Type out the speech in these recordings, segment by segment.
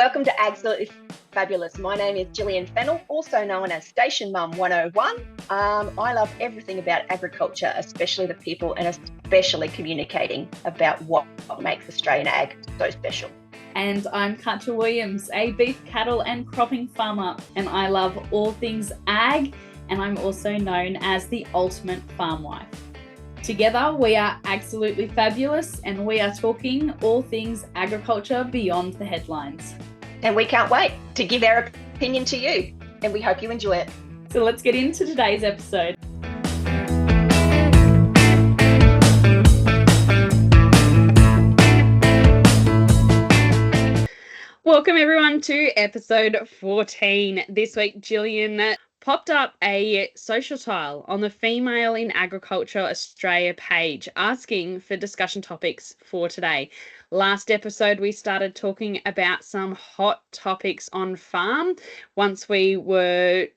Welcome to Absolutely Fabulous. My name is Gillian I, also known as Station Mum 101. I love everything about agriculture, especially the people and especially communicating about what makes Australian ag so special. And I'm Katja Williams, a beef, cattle and cropping farmer, and I love all things ag, and I'm also known as the ultimate farm wife. Together, we are Absolutely Fabulous, and we are talking all things agriculture beyond the headlines. And we can't wait to give our opinion to you, and we hope you enjoy it. So let's get into today's episode. Welcome everyone to episode 14. This week, Gillian popped up a social tile on the Female in Agriculture Australia page asking for discussion topics for today. Last episode, we started talking about some hot topics on farm once we were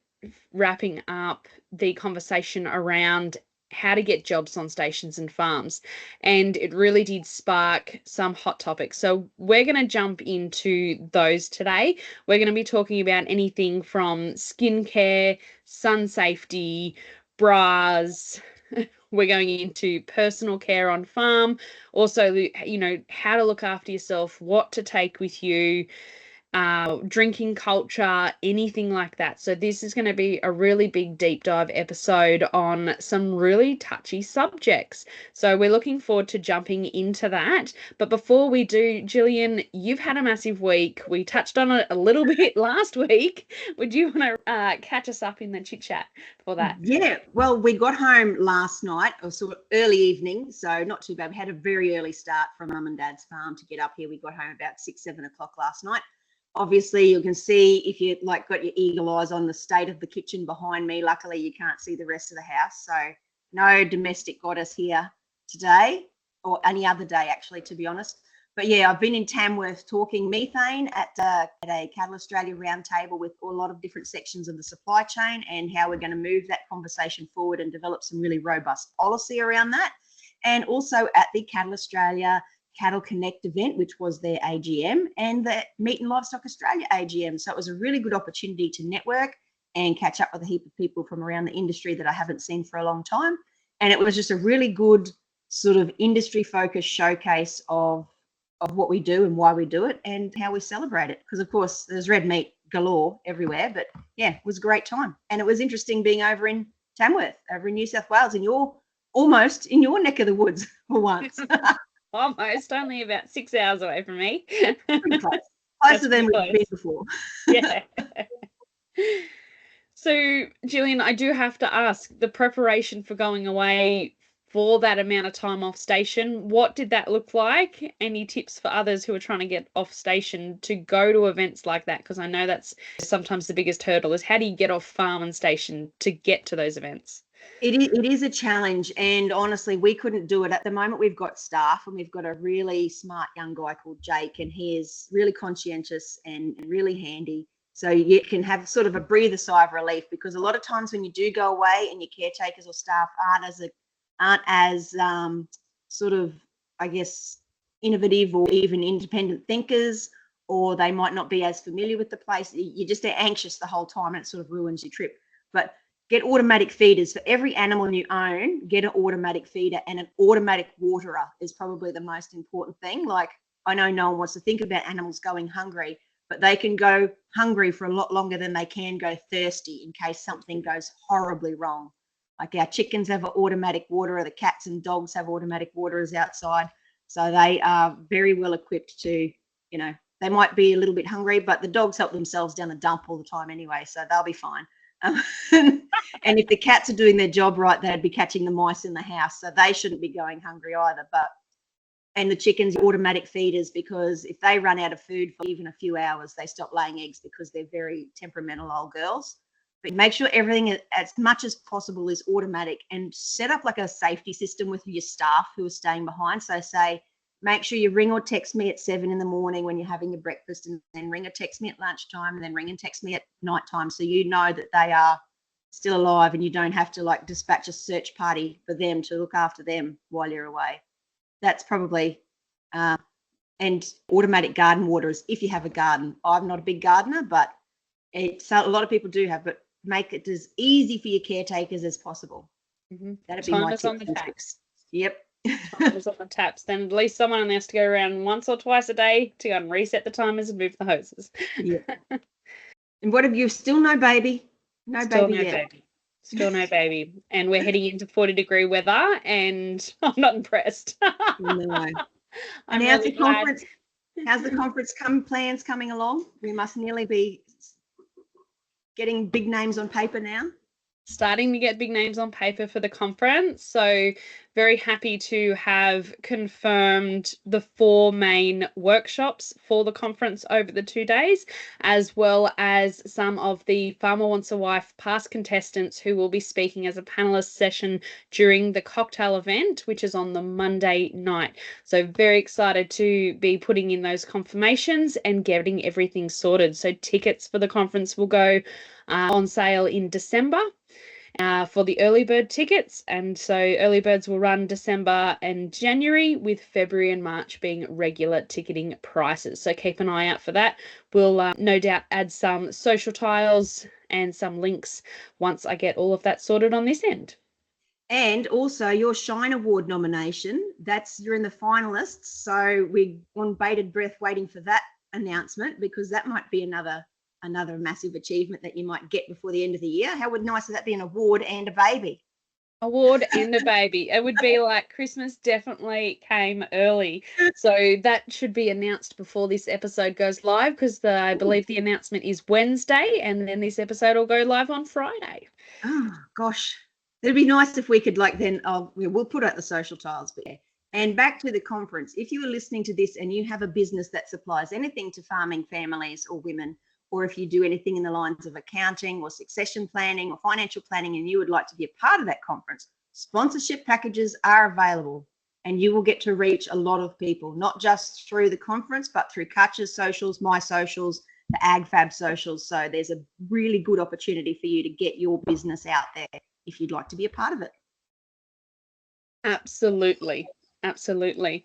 wrapping up the conversation around how to get jobs on stations and farms, and it really did spark some hot topics. So we're going to jump into those today. We're going to be talking about anything from skincare, sun safety, bras. We're going into personal care on farm, also, how to look after yourself, what to take with you, drinking culture, anything like that. So this is going to be a really big deep dive episode on some really touchy subjects. So we're looking forward to jumping into that. But before we do, Gillian, you've had a massive week. We touched on it a little bit last week. Would you want to catch us up in the chit chat for that? Yeah, well, we got home last night, or sort of early evening, so not too bad. We had a very early start from Mum and Dad's farm to get up here. We got home about 6-7 o'clock last night. Obviously, you can see, if you got your eagle eyes on, the state of the kitchen behind me. Luckily, you can't see the rest of the house. So no domestic goddess here today, or any other day, actually, to be honest. But yeah, I've been in Tamworth talking methane at a Cattle Australia roundtable with a lot of different sections of the supply chain and how we're going to move that conversation forward and develop some really robust policy around that. And also at the Cattle Australia Cattle Connect event, which was their AGM, and the Meat and Livestock Australia AGM. So it was a really good opportunity to network and catch up with a heap of people from around the industry that I haven't seen for a long time. And it was just a really good sort of industry focused showcase of what we do and why we do it and how we celebrate it. Because of course there's red meat galore everywhere, but yeah, it was a great time. And it was interesting being over in Tamworth, over in New South Wales, and you're almost in your neck of the woods for once. Almost, only about 6 hours away from me. Pretty close. Closer than we've been before. Yeah. So, Gillian, I do have to ask, the preparation for going away for that amount of time off station, what did that look like? Any tips for others who are trying to get off station to go to events like that? Because I know that's sometimes the biggest hurdle, is how do you get off farm and station to get to those events? It is a challenge, and honestly, we couldn't do it. At the moment, we've got staff, and we've got a really smart young guy called Jake, and he is really conscientious and really handy. So you can have sort of a breather sigh of relief, because a lot of times when you do go away and your caretakers or staff aren't as sort of, I guess, innovative or even independent thinkers, or they might not be as familiar with the place, you're just anxious the whole time, and it sort of ruins your trip. But get automatic feeders. For every animal you own, get an automatic feeder, and an automatic waterer is probably the most important thing. Like, I know no one wants to think about animals going hungry, but they can go hungry for a lot longer than they can go thirsty in case something goes horribly wrong. Like, our chickens have an automatic waterer, the cats and dogs have automatic waterers outside. So they are very well equipped to, they might be a little bit hungry, but the dogs help themselves down the dump all the time anyway, so they'll be fine. And if the cats are doing their job right, they'd be catching the mice in the house, so they shouldn't be going hungry either. And the chickens, automatic feeders, because if they run out of food for even a few hours, they stop laying eggs, because they're very temperamental old girls. But make sure everything, as much as possible, is automatic, and set up like a safety system with your staff who are staying behind. So say, make sure you ring or text me at 7 in the morning when you're having your breakfast, and then ring or text me at lunchtime, and then ring and text me at nighttime, so you know that they are still alive and you don't have to dispatch a search party for them to look after them while you're away. That's probably And automatic garden waters, if you have a garden. I'm not a big gardener, but it's a lot of people do have, but make it as easy for your caretakers as possible. That'd be my Timers on the tips and taps. tricks. Yep. Timers on the taps. Then at least someone has to go around once or twice a day to go and reset the timers and move the hoses. Yeah. And what have you? Still no baby? No Still baby no yet. baby. Still no baby. And we're heading into 40-degree weather, and I'm not impressed. No. I'm And how's really the glad. conference? How's the conference plans coming along? We must nearly be getting big names on paper now. Starting to get big names on paper for the conference. So very happy to have confirmed the 4 main workshops for the conference over the 2 days, as well as some of the Farmer Wants a Wife past contestants who will be speaking as a panelist session during the cocktail event, which is on the Monday night. So very excited to be putting in those confirmations and getting everything sorted. So tickets for the conference will go on sale in December. For the early bird tickets, and so early birds will run December and January, with February and March being regular ticketing prices. So keep an eye out for that. We'll no doubt add some social tiles and some links once I get all of that sorted on this end. And also your Shine Award nomination, you're in the finalists. So we're on bated breath waiting for that announcement, because that might be another massive achievement that you might get before the end of the year. How nice would that be, an award and a baby? Award and a baby. It would be like Christmas definitely came early. So that should be announced before this episode goes live, because I believe the announcement is Wednesday, and then this episode will go live on Friday. Oh, gosh. It'd be nice if we could we'll put out the social tiles, but yeah. And back to the conference. If you are listening to this and you have a business that supplies anything to farming families or women, or if you do anything in the lines of accounting or succession planning or financial planning, and you would like to be a part of that conference, sponsorship packages are available, and you will get to reach a lot of people, not just through the conference, but through Kutch's socials, my socials, the AgFab socials. So there's a really good opportunity for you to get your business out there if you'd like to be a part of it. Absolutely. Absolutely.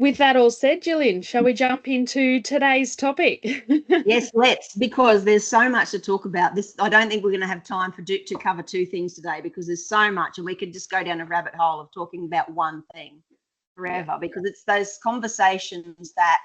With that all said, Gillian, shall we jump into today's topic? Yes, let's, because there's so much to talk about. This, I don't think we're going to have time to cover 2 things today, because there's so much, and we could just go down a rabbit hole of talking about one thing forever, because it's those conversations that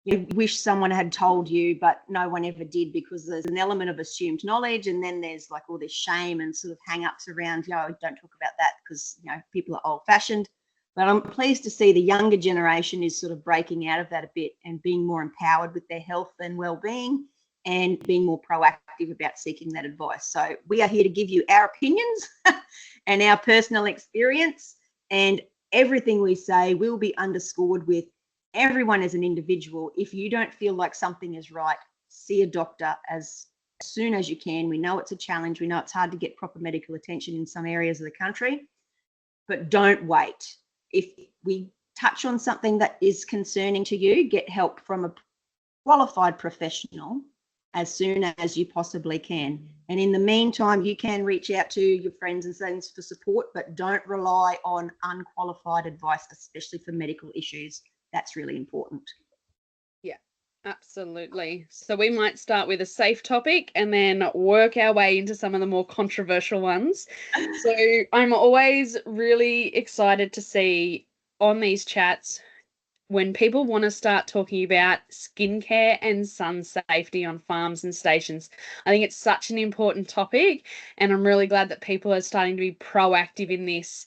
you wish someone had told you, but no one ever did, because there's an element of assumed knowledge, and then there's like all this shame and sort of hang-ups around, don't talk about that because, people are old-fashioned. But I'm pleased to see the younger generation is sort of breaking out of that a bit and being more empowered with their health and well-being, and being more proactive about seeking that advice. So we are here to give you our opinions and our personal experience, and everything we say will be underscored with everyone as an individual. If you don't feel like something is right, see a doctor as soon as you can. We know it's a challenge. We know it's hard to get proper medical attention in some areas of the country, but don't wait. If we touch on something that is concerning to you, get help from a qualified professional as soon as you possibly can. And in the meantime, you can reach out to your friends and things for support, but don't rely on unqualified advice, especially for medical issues. That's really important. Yeah, absolutely. So we might start with a safe topic and then work our way into some of the more controversial ones. So I'm always really excited to see on these chats when people want to start talking about skincare and sun safety on farms and stations. I think it's such an important topic, and I'm really glad that people are starting to be proactive in this.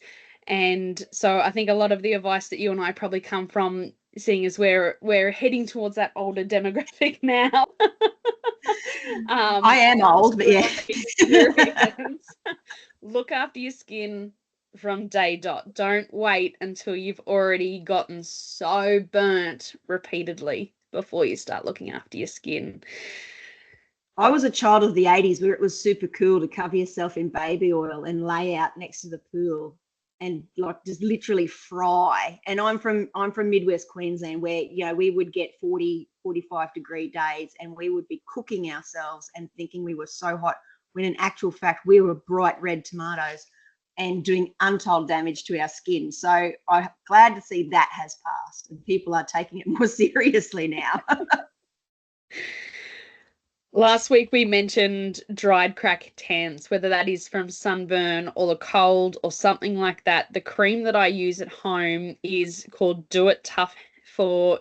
And so I think a lot of the advice that you and I probably come from, seeing as we're heading towards that older demographic now. I am old, but yeah. Look after your skin from day dot. Don't wait until you've already gotten so burnt repeatedly before you start looking after your skin. I was a child of the 80s where it was super cool to cover yourself in baby oil and lay out next to the pool and like just literally fry. And I'm from Midwest Queensland, where we would get 40, 45-degree days, and we would be cooking ourselves and thinking we were so hot, when in actual fact we were bright red tomatoes. and doing untold damage to our skin. So I'm glad to see that has passed and people are taking it more seriously now. Last week we mentioned dried cracked hands, whether that is from sunburn or the cold or something like that. The cream that I use at home is called Do It Tough for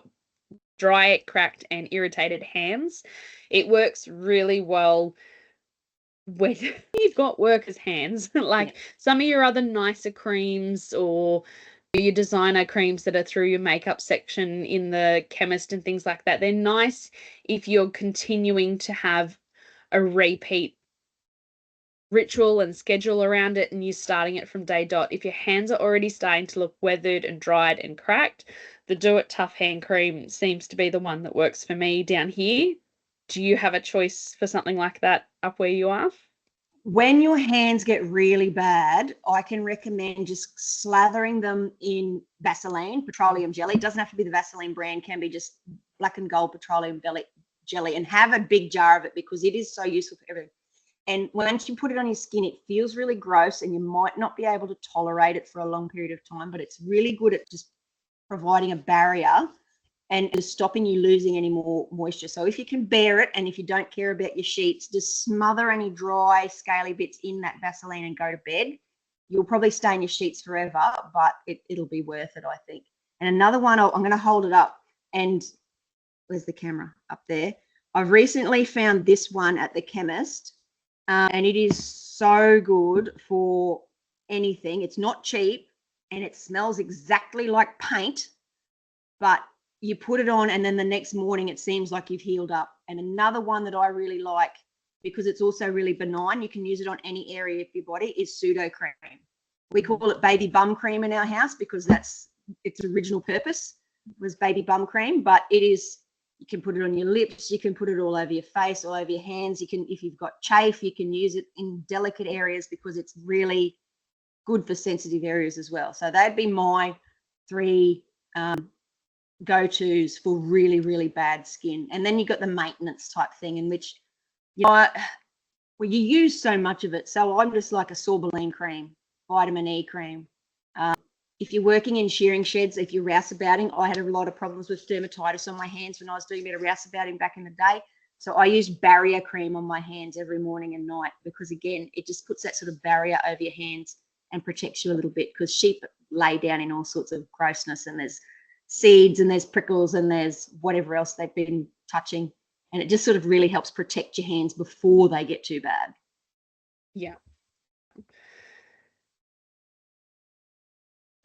dry, cracked and irritated hands. It works really well when you've got workers' hands. Like some of your other nicer creams or your designer creams that are through your makeup section in the chemist and things like that, they're nice if you're continuing to have a repeat ritual and schedule around it and you're starting it from day dot. If your hands are already starting to look weathered and dried and cracked, the Do It Tough hand cream seems to be the one that works for me down here. Do you have a choice for something like that up where you are? When your hands get really bad, I can recommend just slathering them in Vaseline, petroleum jelly. It doesn't have to be the Vaseline brand, can be just black and gold petroleum jelly, and have a big jar of it because it is so useful for everything. And once you put it on your skin, it feels really gross and you might not be able to tolerate it for a long period of time, but it's really good at just providing a barrier and stopping you losing any more moisture. So if you can bear it and if you don't care about your sheets, just smother any dry, scaly bits in that Vaseline and go to bed. You'll probably stay in your sheets forever, but it'll be worth it, I think. And another one, I'm going to hold it up, and where's the camera? Up there. I've recently found this one at the chemist, and it is so good for anything. It's not cheap, and it smells exactly like paint, but you put it on and then the next morning it seems like you've healed up. And another one that I really like, because it's also really benign, you can use it on any area of your body, is pseudo cream. We call it baby bum cream in our house because that's its original purpose, was baby bum cream. But it is, you can put it on your lips, you can put it all over your face, all over your hands. You can, if you've got chafe, you can use it in delicate areas because it's really good for sensitive areas as well. So that'd be my three go-tos for really, really bad skin. And then you've got the maintenance type thing in which you use so much of it. So I'm just like a sorbeline cream, vitamin E cream. If you're working in shearing sheds, if you're rouseabouting, I had a lot of problems with dermatitis on my hands when I was doing a bit of rouseabouting back in the day. So I use barrier cream on my hands every morning and night because, again, it just puts that sort of barrier over your hands and protects you a little bit, because sheep lay down in all sorts of grossness, and there's seeds and there's prickles and there's whatever else they've been touching, and it just sort of really helps protect your hands before they get too bad. Yeah.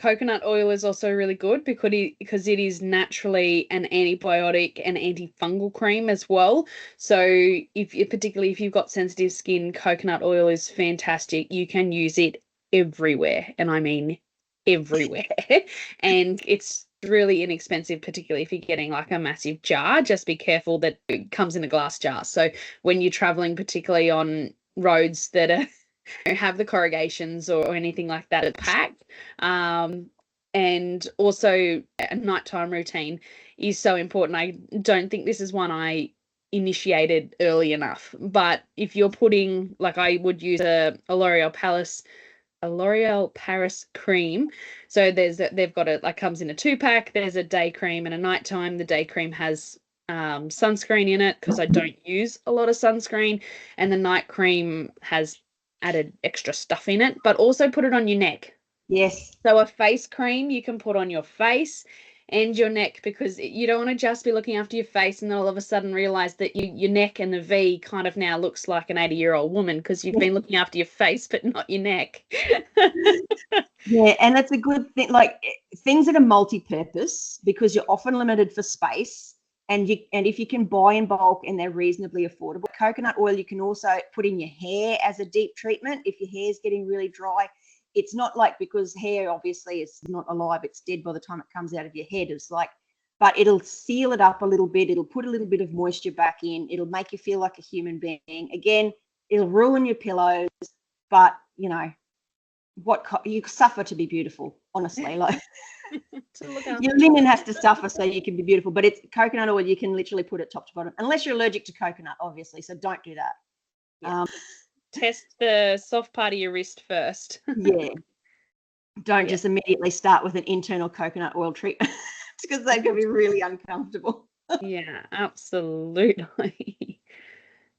Coconut oil is also really good because it is naturally an antibiotic and antifungal cream as well. So particularly if you've got sensitive skin, coconut oil is fantastic. You can use it everywhere, and I mean everywhere. And it's really inexpensive, particularly if you're getting like a massive jar. Just be careful that it comes in a glass jar. So when you're traveling, particularly on roads that are have the corrugations or anything like that packed. And also a nighttime routine is so important. I don't think this is one I initiated early enough, but if you're putting, like, I would use a L'Oreal Paris cream. So they've got it, like, comes in a 2-pack. There's a day cream and a nighttime. The day cream has sunscreen in it because I don't use a lot of sunscreen, and the night cream has added extra stuff in it, but also put it on your neck. Yes. So a face cream you can put on your face and your neck, because you don't want to just be looking after your face and then all of a sudden realize that your neck and the V kind of now looks like an 80-year-old woman because you've been looking after your face but not your neck. Yeah, and that's a good thing. Like, things that are multi-purpose, because you're often limited for space, and if you can buy in bulk and they're reasonably affordable. Coconut oil you can also put in your hair as a deep treatment if your hair's getting really dry. It's not like, because hair obviously is not alive, it's dead by the time it comes out of your head. It's like, but it'll seal it up a little bit. It'll put a little bit of moisture back in. It'll make you feel like a human being. Again, it'll ruin your pillows, but you know, you suffer to be beautiful, honestly. Like, your linen has to suffer so you can be beautiful, but it's coconut oil. You can literally put it top to bottom, unless you're allergic to coconut, obviously. So don't do that. Yeah. test the soft part of your wrist first. Yeah. Don't Yeah. just immediately start with an internal coconut oil treatment because that can be really uncomfortable. Yeah, absolutely.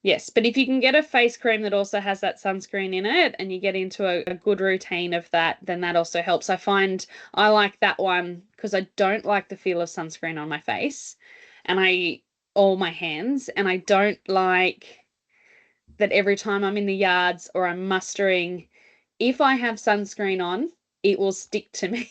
Yes, but if you can get a face cream that also has that sunscreen in it and you get into a good routine of that, then that also helps. I find I like that one because I don't like the feel of sunscreen on my face or my hands, and I don't like that every time I'm in the yards or I'm mustering, if I have sunscreen on, it will stick to me.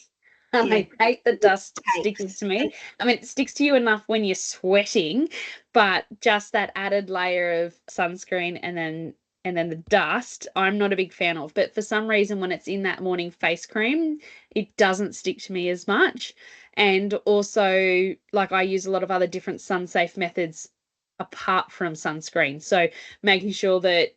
And Yeah. I hate the dust sticking Cakes. to me. I mean, it sticks to you enough when you're sweating, but just that added layer of sunscreen and then the dust, I'm not a big fan of. But for some reason, when it's in that morning face cream, it doesn't stick to me as much. And also, like, I use a lot of other different sun safe methods apart from sunscreen. So making sure that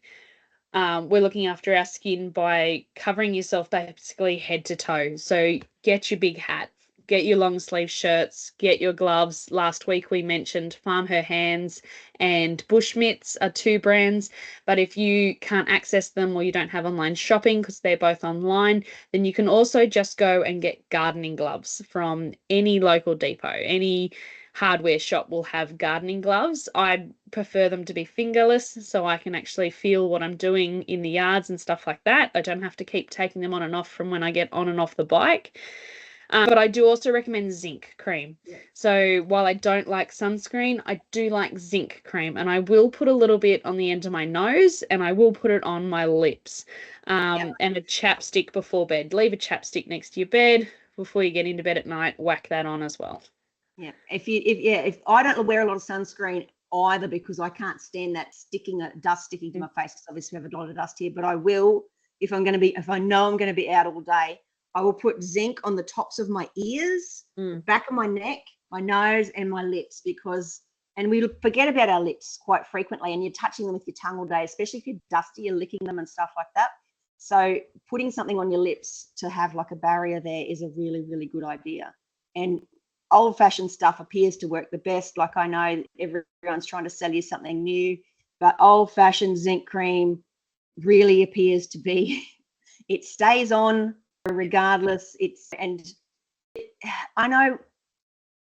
we're looking after our skin by covering yourself basically head to toe. So get your big hat, get your long sleeve shirts, get your gloves. Last week we mentioned Farm Her Hands and Bush Mitts are two brands, but if you can't access them or you don't have online shopping because they're both online, then you can also just go and get gardening gloves from any local depot. Any hardware shop will have gardening gloves. I prefer them to be fingerless so I can actually feel what I'm doing in the yards and stuff like that. I don't have to keep taking them on and off from when I get on and off the bike. But I do also recommend zinc cream. Yeah. So while I don't like sunscreen, I do like zinc cream, and I will put a little bit on the end of my nose and I will put it on my lips. And a chapstick before bed. Leave a chapstick next to your bed before you get into bed at night. Whack that on as well. Yeah. If I don't wear a lot of sunscreen either because I can't stand that dust sticking to my face because obviously we have a lot of dust here, but I will if I know I'm going to be out all day, I will put zinc on the tops of my ears, the back of my neck, my nose, and my lips and we forget about our lips quite frequently, and you're touching them with your tongue all day, especially if you're dusty, you're licking them and stuff like that. So putting something on your lips to have like a barrier there is a really, really good idea. And old-fashioned stuff appears to work the best. Like, I know everyone's trying to sell you something new, but old-fashioned zinc cream really appears to be, it stays on regardless. I know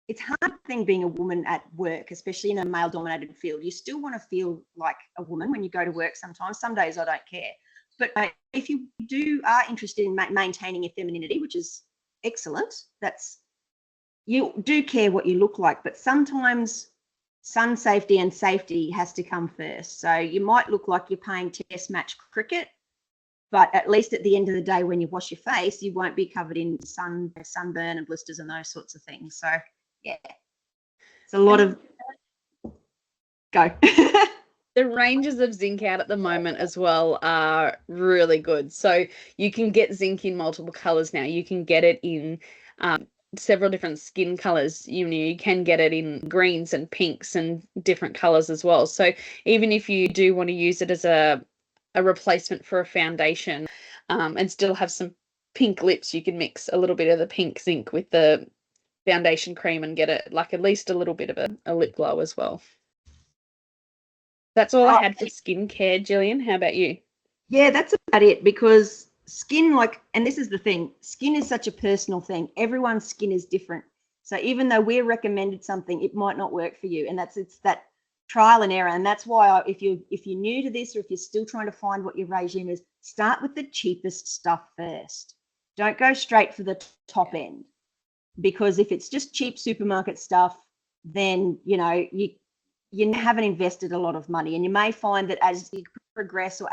it's a hard thing being a woman at work, especially in a male-dominated field. You still want to feel like a woman when you go to work sometimes. Some days I don't care. But if you are interested in maintaining your femininity, which is excellent, you do care what you look like, but sometimes sun safety and safety has to come first. So you might look like you're playing test match cricket, but at least at the end of the day, when you wash your face, you won't be covered in sunburn and blisters and those sorts of things. So yeah, it's a lot of go. The ranges of zinc out at the moment as well are really good. So you can get zinc in multiple colors now. You can get it in several different skin colors. You can get it in greens and pinks and different colors as well. So even if you do want to use it as a replacement for a foundation and still have some pink lips, you can mix a little bit of the pink zinc with the foundation cream and get it like at least a little bit of a lip glow as well. That's all I had for skincare. Gillian, how about you? Yeah, that's about it, because skin, and this is the thing, skin is such a personal thing. Everyone's skin is different. So even though we're recommended something, it might not work for you. And it's that trial and error. And that's why if you're new to this, or if you're still trying to find what your regime is, start with the cheapest stuff first. Don't go straight for the top end, because if it's just cheap supermarket stuff, then you haven't invested a lot of money. And you may find that as you progress, or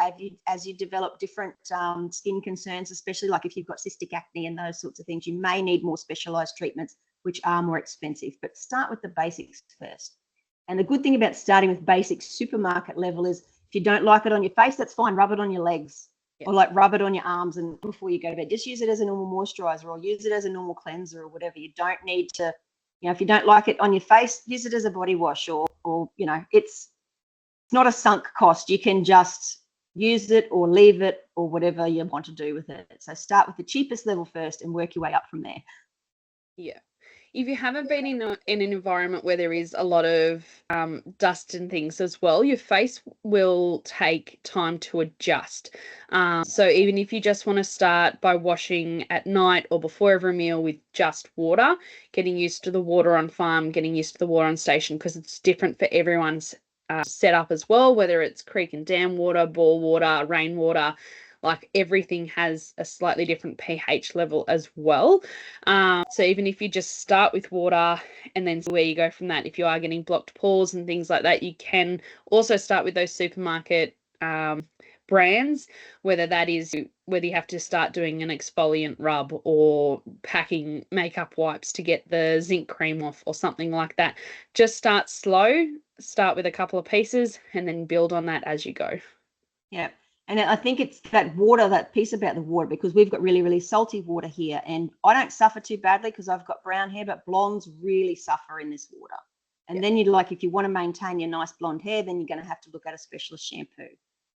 as you develop different skin concerns, especially like if you've got cystic acne and those sorts of things, you may need more specialized treatments, which are more expensive. But start with the basics first. And the good thing about starting with basic supermarket level is, if you don't like it on your face, that's fine. Rub it on your legs, or rub it on your arms, and before you go to bed, just use it as a normal moisturizer, or use it as a normal cleanser, or whatever. You don't need to, if you don't like it on your face, use it as a body wash, or it's not a sunk cost. You can just use it or leave it, or whatever you want to do with it. So start with the cheapest level first and work your way up from there. Yeah. if you haven't been in an environment where there is a lot of dust and things as well, your face will take time to adjust. So even if you just want to start by washing at night or before every meal with just water, getting used to the water on farm, getting used to the water on station, because it's different for everyone's setup as well, whether it's creek and dam water, bore water, rainwater. Like everything has a slightly different pH level as well. So even if you just start with water and then see where you go from that, if you are getting blocked pores and things like that, you can also start with those supermarket brands, whether you have to start doing an exfoliant rub or packing makeup wipes to get the zinc cream off or something like that. Just start slow, start with a couple of pieces and then build on that as you go. Yeah. And I think it's that water, that piece about the water, because we've got really, really salty water here. And I don't suffer too badly because I've got brown hair, but blondes really suffer in this water. And then if you want to maintain your nice blonde hair, then you're going to have to look at a specialist shampoo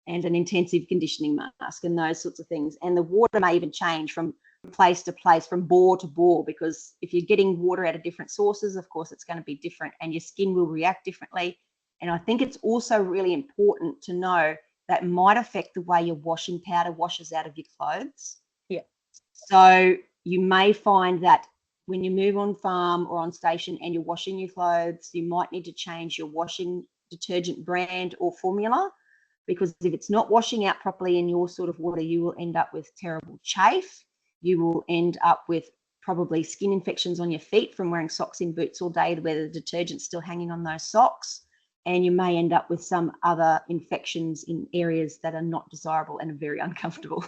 and an intensive conditioning mask and those sorts of things. And the water may even change from place to place, from bore to bore, because if you're getting water out of different sources, of course, it's going to be different and your skin will react differently. And I think it's also really important to know that might affect the way your washing powder washes out of your clothes. Yeah. So you may find that when you move on farm or on station and you're washing your clothes, you might need to change your washing detergent brand or formula, because if it's not washing out properly in your sort of water, you will end up with terrible chafe. You will end up with probably skin infections on your feet from wearing socks in boots all day where the detergent's still hanging on those socks. And you may end up with some other infections in areas that are not desirable and are very uncomfortable.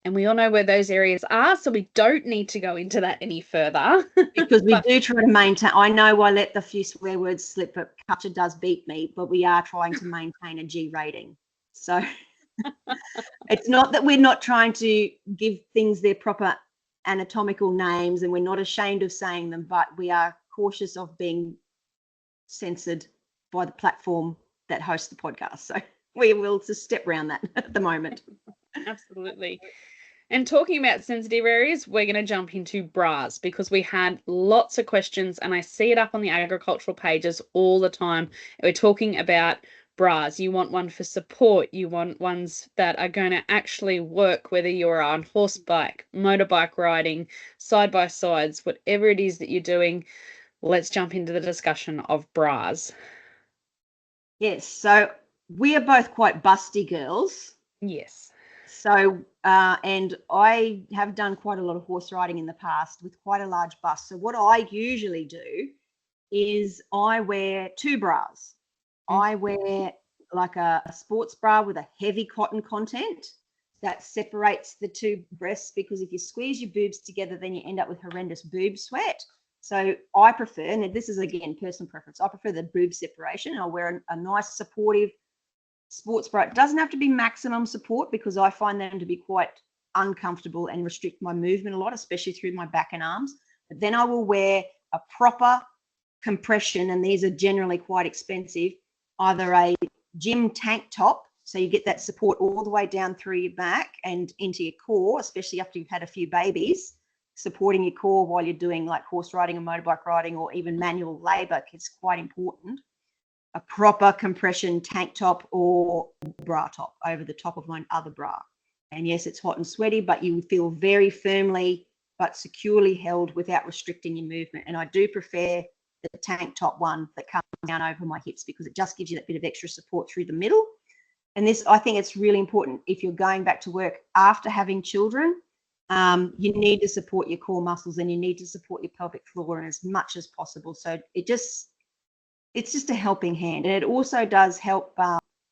And we all know where those areas are, so we don't need to go into that any further. Because we do try to maintain, I know I let the few swear words slip, but culture does beat me, but we are trying to maintain a G rating. So it's not that we're not trying to give things their proper anatomical names and we're not ashamed of saying them, but we are cautious of being censored by the platform that hosts the podcast. So we will just step around that at the moment. Absolutely. And talking about sensitive areas, we're going to jump into bras, because we had lots of questions and I see it up on the agricultural pages all the time. We're talking about bras. You want one for support. You want ones that are going to actually work, whether you're on horseback, motorbike riding, side by sides, whatever it is that you're doing. Let's jump into the discussion of bras. Yes, so we are both quite busty girls. Yes. So, and I have done quite a lot of horse riding in the past with quite a large bust. So what I usually do is I wear two bras. I wear like a sports bra with a heavy cotton content that separates the two breasts, because if you squeeze your boobs together, then you end up with horrendous boob sweat. So I prefer, and this is again personal preference, I prefer the boob separation. I'll wear a nice supportive sports bra. It doesn't have to be maximum support, because I find them to be quite uncomfortable and restrict my movement a lot, especially through my back and arms. But then I will wear a proper compression, and these are generally quite expensive, either a gym tank top, so you get that support all the way down through your back and into your core, especially after you've had a few babies, supporting your core while you're doing like horse riding or motorbike riding or even manual labor is quite important. A proper compression tank top or bra top over the top of my other bra. And yes, it's hot and sweaty, but you feel very firmly but securely held without restricting your movement. And I do prefer the tank top one that comes down over my hips, because it just gives you that bit of extra support through the middle. And this, I think it's really important if you're going back to work after having children. You need to support your core muscles and you need to support your pelvic floor as much as possible. So it's just a helping hand. And it also does help,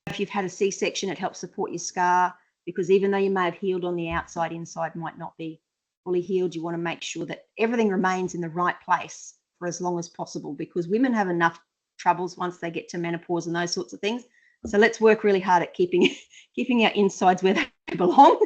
if you've had a C-section, it helps support your scar, because even though you may have healed on the outside, inside might not be fully healed. You want to make sure that everything remains in the right place for as long as possible, because women have enough troubles once they get to menopause and those sorts of things. So let's work really hard at keeping our insides where they belong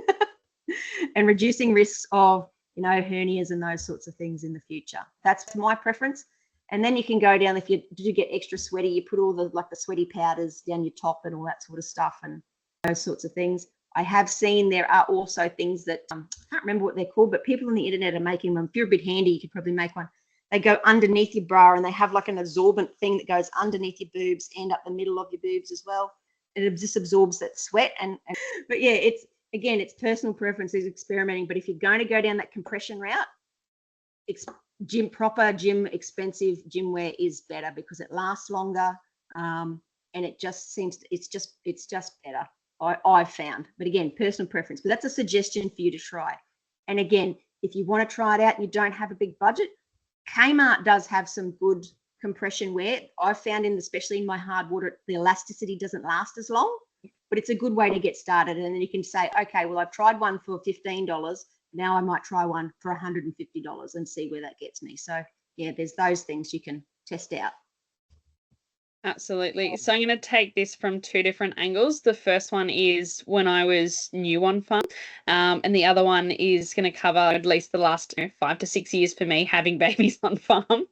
and reducing risks of, hernias and those sorts of things in the future. That's my preference. And then you can go down, if you do get extra sweaty, you put all the sweaty powders down your top and all that sort of stuff and those sorts of things. I have seen there are also things that I can't remember what they're called, but people on the internet are making them. If you're a bit handy, you could probably make one. They go underneath your bra and they have like an absorbent thing that goes underneath your boobs and up the middle of your boobs as well. It just absorbs that sweat. But yeah, it's personal preference, is experimenting. But if you're going to go down that compression route, proper gym, expensive gym wear is better because it lasts longer, and it just seems it's just better. I've found. But again, personal preference. But that's a suggestion for you to try. And again, if you want to try it out and you don't have a big budget, Kmart does have some good compression wear. I've found, especially in my hard water, the elasticity doesn't last as long, but it's a good way to get started. And then you can say, okay, well, I've tried one for $15. Now I might try one for $150 and see where that gets me. So yeah, there's those things you can test out. Absolutely. So I'm going to take this from two different angles. The first one is when I was new on farm, and the other one is going to cover at least the last 5 to 6 years for me having babies on farm.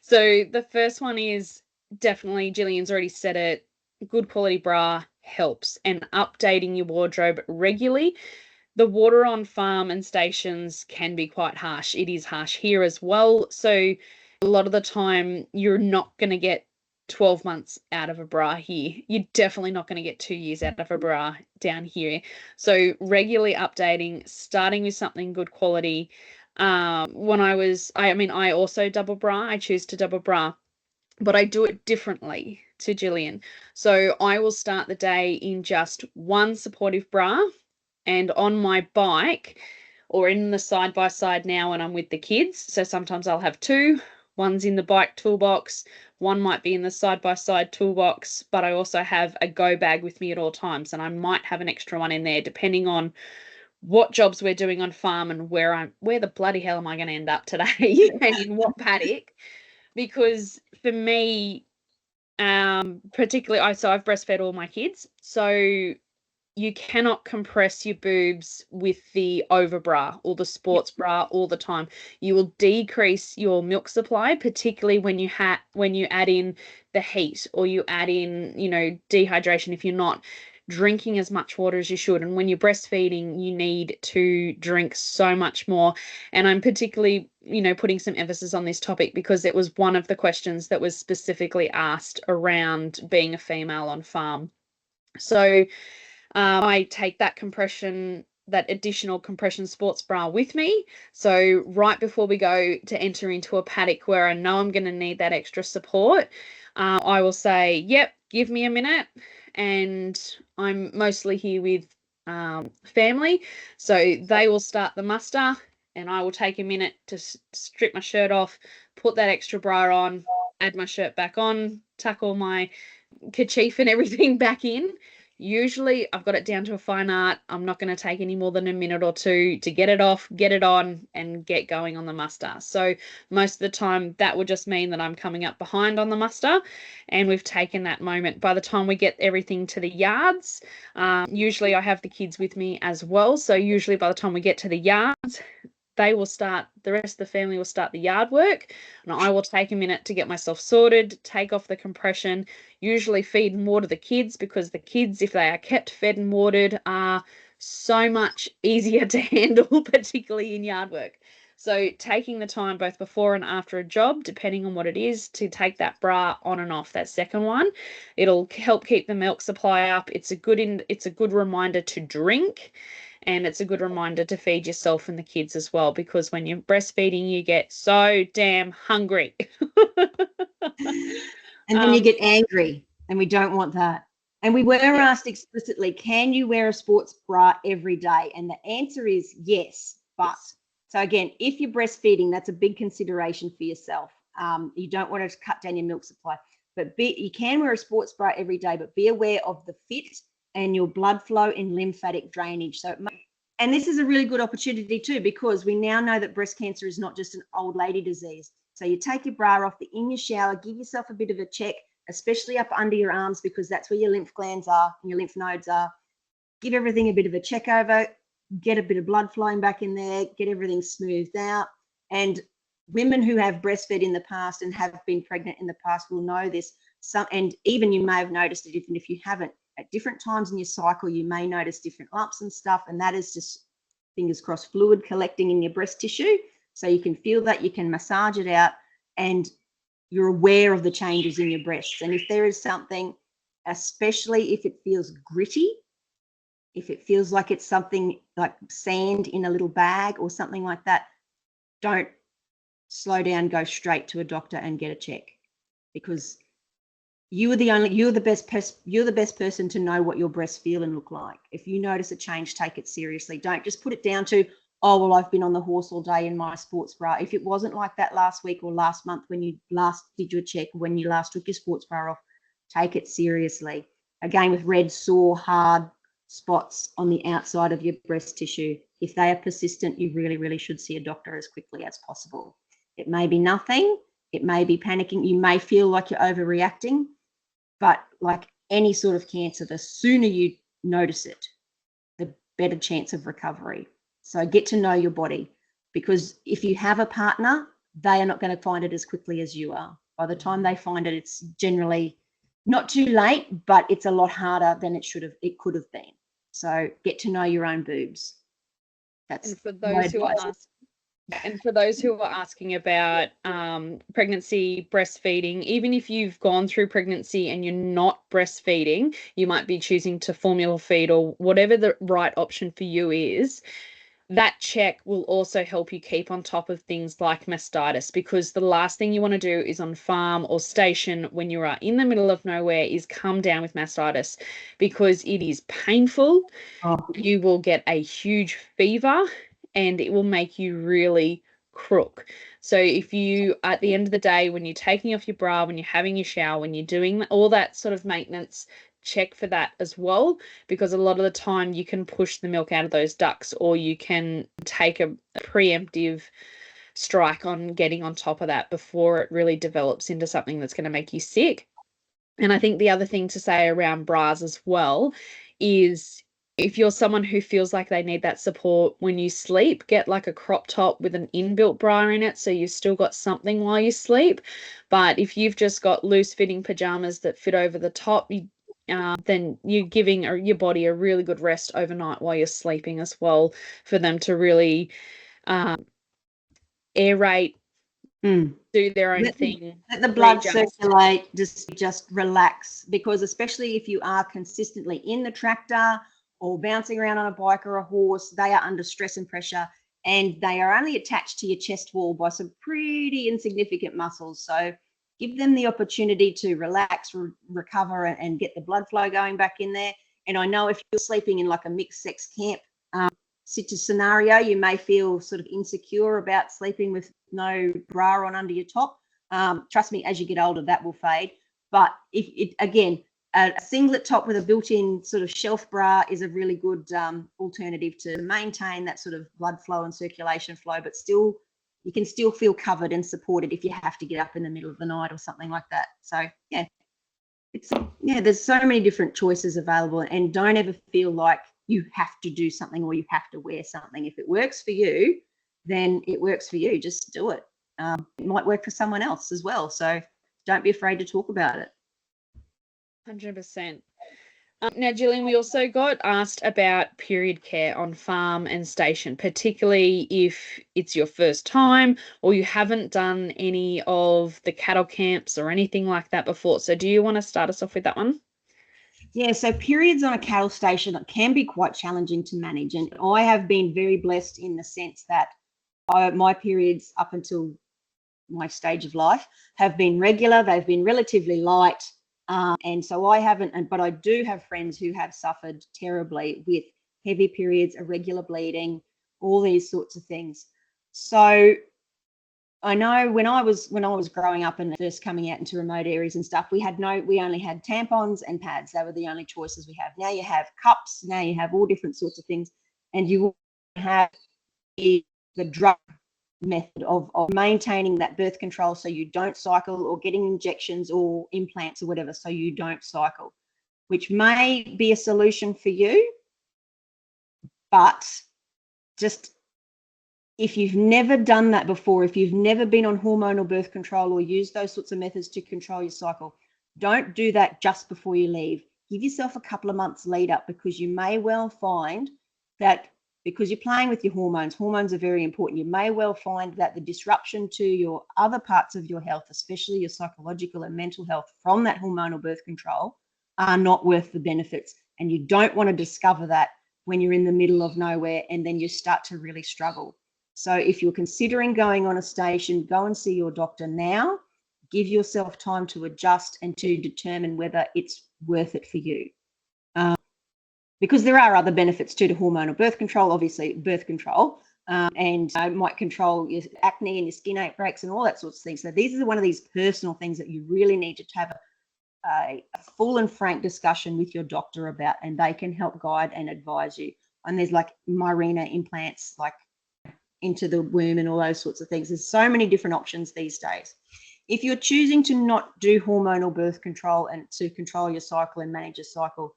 So the first one is definitely, Gillian's already said it, good quality bra helps, and updating your wardrobe regularly. The water on farm and stations can be quite harsh. It is harsh here as well. So a lot of the time you're not going to get 12 months out of a bra here. You're definitely not going to get 2 years out of a bra down here. So regularly updating, starting with something good quality. I also double bra. I choose to double bra, but I do it differently to Gillian. So I will start the day in just one supportive bra, and on my bike or in the side-by-side now when I'm with the kids. So sometimes I'll have two. One's in the bike toolbox, one might be in the side-by-side toolbox, but I also have a go bag with me at all times, and I might have an extra one in there depending on what jobs we're doing on farm and where the bloody hell am I going to end up today and in what paddock. Because for me, particularly, I've breastfed all my kids, so you cannot compress your boobs with the over bra or the sports bra all the time. You will decrease your milk supply, particularly when you add in the heat or you add in, dehydration if you're not drinking as much water as you should. And when you're breastfeeding, you need to drink so much more. And I'm particularly, putting some emphasis on this topic because it was one of the questions that was specifically asked around being a female on farm. So I take that additional compression sports bra with me. So right before we go to enter into a paddock where I know I'm going to need that extra support, I will say, yep, give me a minute. And I'm mostly here with family. So they will start the muster and I will take a minute to strip my shirt off, put that extra bra on, add my shirt back on, tuck all my kerchief and everything back in. Usually I've got it down to a fine art. I'm not going to take any more than a minute or two to get it off, get it on, and get going on the muster. So most of the time that would just mean that I'm coming up behind on the muster and we've taken that moment. By the time we get everything to the yards, usually I have the kids with me as well. So usually by the time we get to the yards, the rest of the family will start the yard work, and I will take a minute to get myself sorted, take off the compression, usually feed and water the kids, because the kids, if they are kept fed and watered, are so much easier to handle, particularly in yard work. So taking the time both before and after a job, depending on what it is, to take that bra on and off, that second one, it'll help keep the milk supply up. It's a good reminder to drink. And it's a good reminder to feed yourself and the kids as well, because when you're breastfeeding, you get so damn hungry. And then you get angry, and we don't want that. And we were asked explicitly, can you wear a sports bra every day? And the answer is yes. But so again, if you're breastfeeding, that's a big consideration for yourself. You don't want to cut down your milk supply, but you can wear a sports bra every day, but be aware of the fit and your blood flow and lymphatic drainage. And this is a really good opportunity too, because we now know that breast cancer is not just an old lady disease. So you take your bra off, in your shower, give yourself a bit of a check, especially up under your arms, because that's where your lymph glands are and your lymph nodes are. Give everything a bit of a check over, get a bit of blood flowing back in there, get everything smoothed out. And women who have breastfed in the past and have been pregnant in the past will know this. And even you may have noticed it, even if you haven't, at different times in your cycle, you may notice different lumps and stuff, and that is just, fingers crossed, fluid collecting in your breast tissue. So you can feel that, you can massage it out, and you're aware of the changes in your breasts. And if there is something, especially if it feels gritty, if it feels like it's something like sand in a little bag or something like that, don't slow down, go straight to a doctor and get a check, because you're the best person to know what your breasts feel and look like. If you notice a change, take it seriously. Don't just put it down to, oh, well, I've been on the horse all day in my sports bra. If it wasn't like that last week or last month when you last did your check, when you last took your sports bra off, take it seriously. Again, with red, sore, hard spots on the outside of your breast tissue, if they are persistent, you really, really should see a doctor as quickly as possible. It may be nothing. It may be panicking. You may feel like you're overreacting, but like any sort of cancer, the sooner you notice it, the better chance of recovery. So get to know your body, because if you have a partner, they are not going to find it as quickly as you are. By the time they find it, it's generally not too late, but it's a lot harder than it could have been. So get to know your own boobs. That's for those who are And for those who are asking about pregnancy, breastfeeding, even if you've gone through pregnancy and you're not breastfeeding, you might be choosing to formula feed or whatever the right option for you is. That check will also help you keep on top of things like mastitis, because the last thing you want to do is on farm or station when you are in the middle of nowhere is come down with mastitis, because it is painful. You will get a huge fever and it will make you really crook. So if you, at the end of the day, when you're taking off your bra, when you're having your shower, when you're doing all that sort of maintenance, check for that as well, because a lot of the time you can push the milk out of those ducts, or you can take a preemptive strike on getting on top of that before it really develops into something that's going to make you sick. And I think the other thing to say around bras as well is, if you're someone who feels like they need that support when you sleep, get like a crop top with an inbuilt bra in it, so you've still got something while you sleep. But if you've just got loose fitting pajamas that fit over the top, then you're giving your body a really good rest overnight while you're sleeping as well, for them to really aerate, do their own thing. Let the blood circulate, just relax, because especially if you are consistently in the tractor or bouncing around on a bike or a horse, they are under stress and pressure, and they are only attached to your chest wall by some pretty insignificant muscles. So give them the opportunity to relax, recover, and get the blood flow going back in there. And I know if you're sleeping in like a mixed sex camp scenario, you may feel sort of insecure about sleeping with no bra on under your top. Trust me, as you get older, that will fade. But if it, again, a singlet top with a built-in sort of shelf bra is a really good alternative to maintain that sort of blood flow and circulation flow, but still, you can still feel covered and supported if you have to get up in the middle of the night or something like that. So yeah, there's so many different choices available, and don't ever feel like you have to do something or you have to wear something. If it works for you, then it works for you. Just do it. It might work for someone else as well. So don't be afraid to talk about it. 100%. Now, Gillian, we also got asked about period care on farm and station, particularly if it's your first time or you haven't done any of the cattle camps or anything like that before. So do you want to start us off with that one? Yeah, so periods on a cattle station can be quite challenging to manage. And I have been very blessed in the sense that my periods up until my stage of life have been regular. They've been relatively light. And so I haven't, but I do have friends who have suffered terribly with heavy periods, irregular bleeding, all these sorts of things. So I know when I was growing up and first coming out into remote areas and stuff, we only had tampons and pads. They were the only choices we have. Now you have cups, now you have all different sorts of things, and you have the drug method of maintaining that birth control so you don't cycle, or getting injections or implants or whatever so you don't cycle, which may be a solution for you. But just, if you've never done that before, if you've never been on hormonal birth control or used those sorts of methods to control your cycle, don't do that just before you leave. give yourself a couple of months lead up, because you may well find that, because you're playing with your hormones are very important. You may well find that the disruption to your other parts of your health, especially your psychological and mental health from that hormonal birth control, are not worth the benefits. And you don't want to discover that when you're in the middle of nowhere and then you start to really struggle. So if you're considering going on a station, go and see your doctor now. Give yourself time to adjust and to determine whether it's worth it for you. Because there are other benefits to hormonal birth control, obviously birth control, and might control your acne and your skin outbreaks and all that sorts of things. So these are one of these personal things that you really need to have a full and frank discussion with your doctor about, and they can help guide and advise you. And there's like Mirena implants, like into the womb and all those sorts of things. There's so many different options these days. If you're choosing to not do hormonal birth control and to control your cycle and manage your cycle,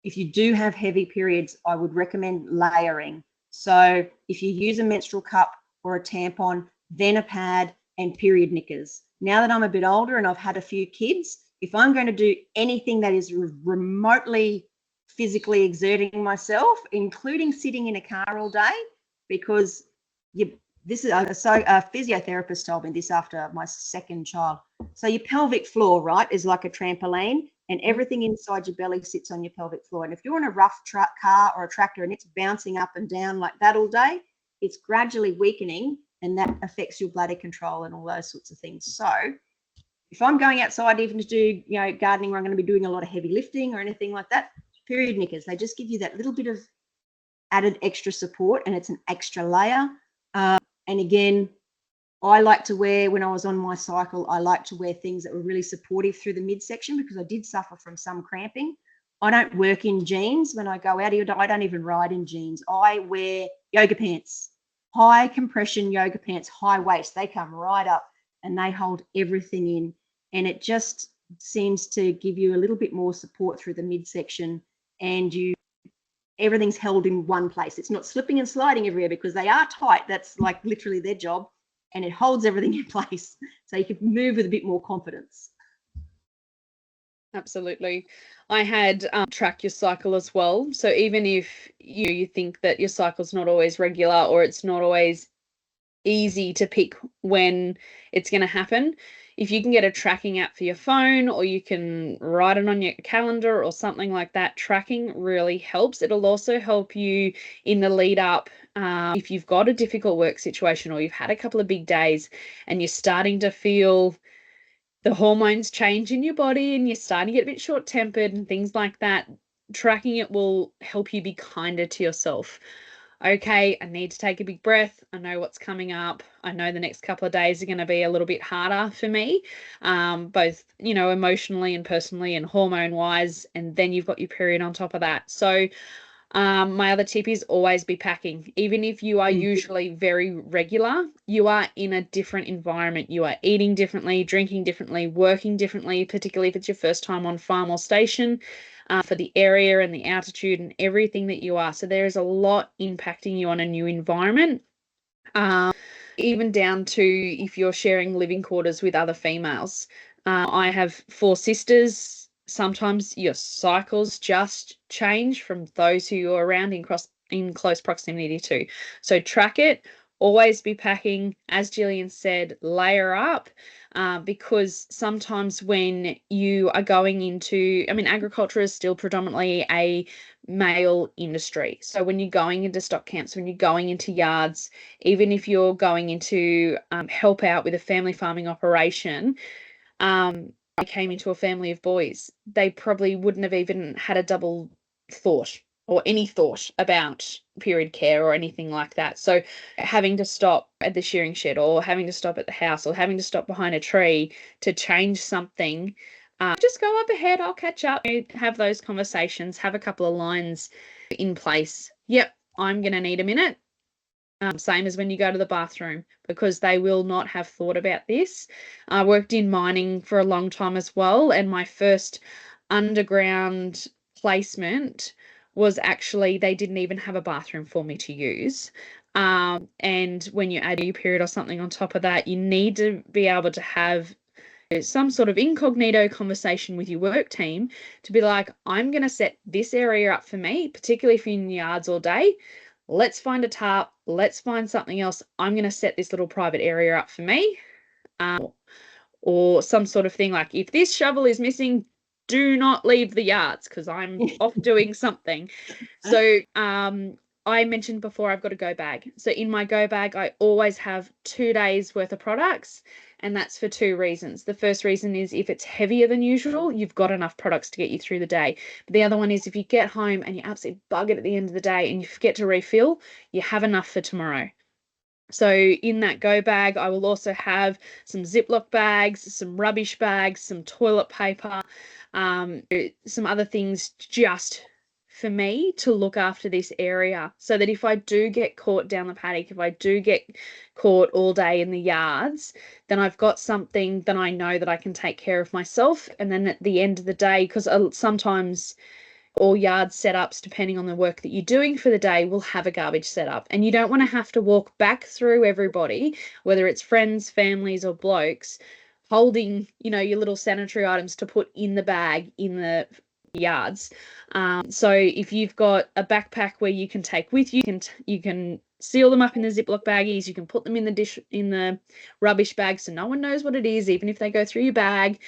if you do have heavy periods, I would recommend layering. So if you use a menstrual cup or a tampon, then a pad and period knickers. Now that I'm a bit older and I've had a few kids, if I'm going to do anything that is remotely physically exerting myself, including sitting in a car all day, because this is a physiotherapist told me this after my second child. So your pelvic floor, right, is like a trampoline, and everything inside your belly sits on your pelvic floor. And if you're in a rough car or a tractor and it's bouncing up and down like that all day, it's gradually weakening, and that affects your bladder control and all those sorts of things. So if I'm going outside even to do, gardening, where I'm going to be doing a lot of heavy lifting or anything like that, period knickers, they just give you that little bit of added extra support, and it's an extra layer. And again, I like to wear, when I was on my cycle, I like to wear things that were really supportive through the midsection, because I did suffer from some cramping. I don't work in jeans when I go out here. I don't even ride in jeans. I wear yoga pants, high compression yoga pants, high waist. They come right up and they hold everything in. And it just seems to give you a little bit more support through the midsection, and everything's held in one place. It's not slipping and sliding everywhere, because they are tight. That's like literally their job. And it holds everything in place, so you can move with a bit more confidence. Absolutely. I had track your cycle as well. So even if you think that your cycle's not always regular, or it's not always easy to pick when it's going to happen, if you can get a tracking app for your phone, or you can write it on your calendar or something like that, tracking really helps. It'll also help you in the lead up. If you've got a difficult work situation, or you've had a couple of big days and you're starting to feel the hormones change in your body and you're starting to get a bit short-tempered and things like that, tracking it will help you be kinder to yourself. Okay, I need to take a big breath. I know what's coming up. I know the next couple of days are going to be a little bit harder for me, both, emotionally and personally and hormone-wise. And then you've got your period on top of that. So my other tip is always be packing. Even if you are usually very regular, you are in a different environment. You are eating differently, drinking differently, working differently, particularly if it's your first time on farm or station. For the area and the altitude and everything that you are. So there is a lot impacting you on a new environment, even down to if you're sharing living quarters with other females. I have 4 sisters. Sometimes your cycles just change from those who you're around in close proximity to. So track it. Always be packing. As Gillian said, layer up. Because sometimes when you are going into, agriculture is still predominantly a male industry. So when you're going into stock camps, when you're going into yards, even if you're going into help out with a family farming operation, I came into a family of boys, they probably wouldn't have even had a double thought or any thought about period care or anything like that. So having to stop at the shearing shed, or having to stop at the house, or having to stop behind a tree to change something, just go up ahead, I'll catch up, have those conversations, have a couple of lines in place. Yep, I'm going to need a minute. Same as when you go to the bathroom, because they will not have thought about this. I worked in mining for a long time as well, and my first underground placement was actually, they didn't even have a bathroom for me to use. And when you add your period or something on top of that, you need to be able to have some sort of incognito conversation with your work team to be like, I'm going to set this area up for me, particularly if you're in the yards all day. Let's find a tarp. Let's find something else. I'm going to set this little private area up for me. Or some sort of thing like, if this shovel is missing, do not leave the yards because I'm off doing something. So I mentioned before I've got a go bag. So in my go bag, I always have 2 days worth of products, and that's for 2 reasons. The first reason is if it's heavier than usual, you've got enough products to get you through the day. But the other one is if you get home and you absolutely bug it at the end of the day and you forget to refill, you have enough for tomorrow. So in that go bag, I will also have some Ziploc bags, some rubbish bags, some toilet paper, some other things just for me to look after this area, so that if I do get caught down the paddock, if I do get caught all day in the yards, then I've got something that I know that I can take care of myself. And then at the end of the day, because sometimes all yard setups, depending on the work that you're doing for the day, will have a garbage setup, and you don't want to have to walk back through everybody, whether it's friends, families, or blokes, holding, your little sanitary items to put in the bag in the yards. So if you've got a backpack where you can take with you, you can seal them up in the Ziploc baggies, you can put them in the rubbish bag so no one knows what it is, even if they go through your bag,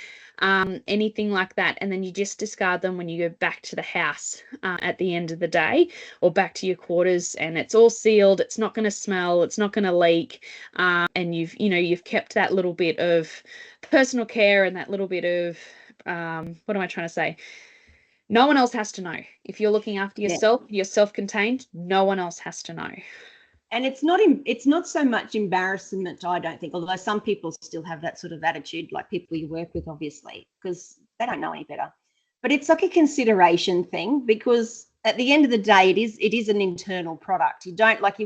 anything like that, and then you just discard them when you go back to the house at the end of the day, or back to your quarters, and it's all sealed, it's not going to smell, it's not going to leak, and you've kept that little bit of personal care and that little bit of what am I trying to say? No one else has to know. If you're looking after yourself, you're self-contained, no one else has to know. And it's not so much embarrassment, I don't think, although some people still have that sort of attitude, like people you work with, obviously, because they don't know any better. But it's like a consideration thing, because at the end of the day, it is an internal product. You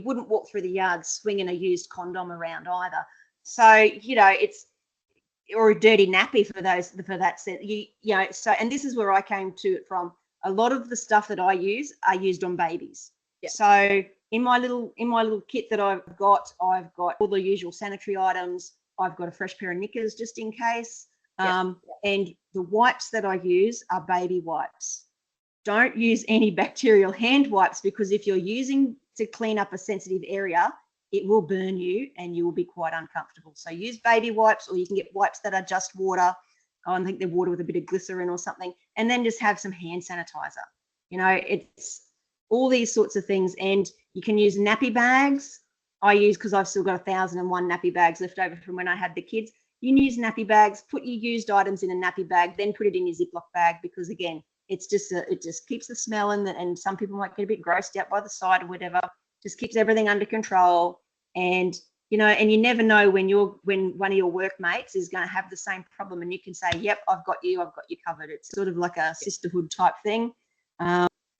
wouldn't walk through the yard swinging a used condom around either. So, it's, or a dirty nappy for that set. So, and this is where I came to it from. A lot of the stuff that I use are used on babies. Yeah. So in my little kit that I've got all the usual sanitary items. I've got a fresh pair of knickers just in case. And the wipes that I use are baby wipes. Don't use any bacterial hand wipes, because if you're using to clean up a sensitive area, it will burn you and you will be quite uncomfortable. So use baby wipes, or you can get wipes that are just water. I think they're water with a bit of glycerin or something, and then just have some hand sanitizer. It's all these sorts of things. And you can use nappy bags. I use, because I've still got 1,001 nappy bags left over from when I had the kids. You can use nappy bags, put your used items in a nappy bag, then put it in your Ziploc bag, because again, it just keeps the smell in, and some people might get a bit grossed out by the sight or whatever. Just keeps everything under control. And and you never know when one of your workmates is going to have the same problem, and you can say, yep, I've got you covered. It's sort of like a sisterhood type thing.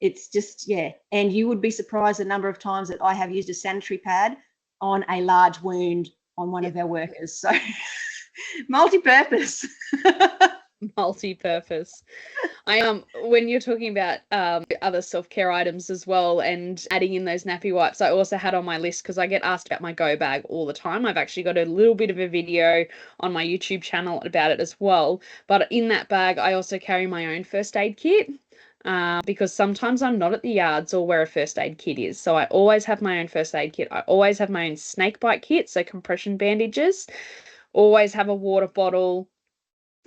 It's just, and you would be surprised the number of times that I have used a sanitary pad on a large wound on one of our workers. So multi-purpose. Multi-purpose. When you're talking about other self-care items as well, and adding in those nappy wipes, I also had on my list, because I get asked about my go bag all the time. I've actually got a little bit of a video on my YouTube channel about it as well. But in that bag, I also carry my own first aid kit, because sometimes I'm not at the yards or where a first aid kit is. So I always have my own first aid kit. I always have my own snake bite kit, so compression bandages. Always have a water bottle.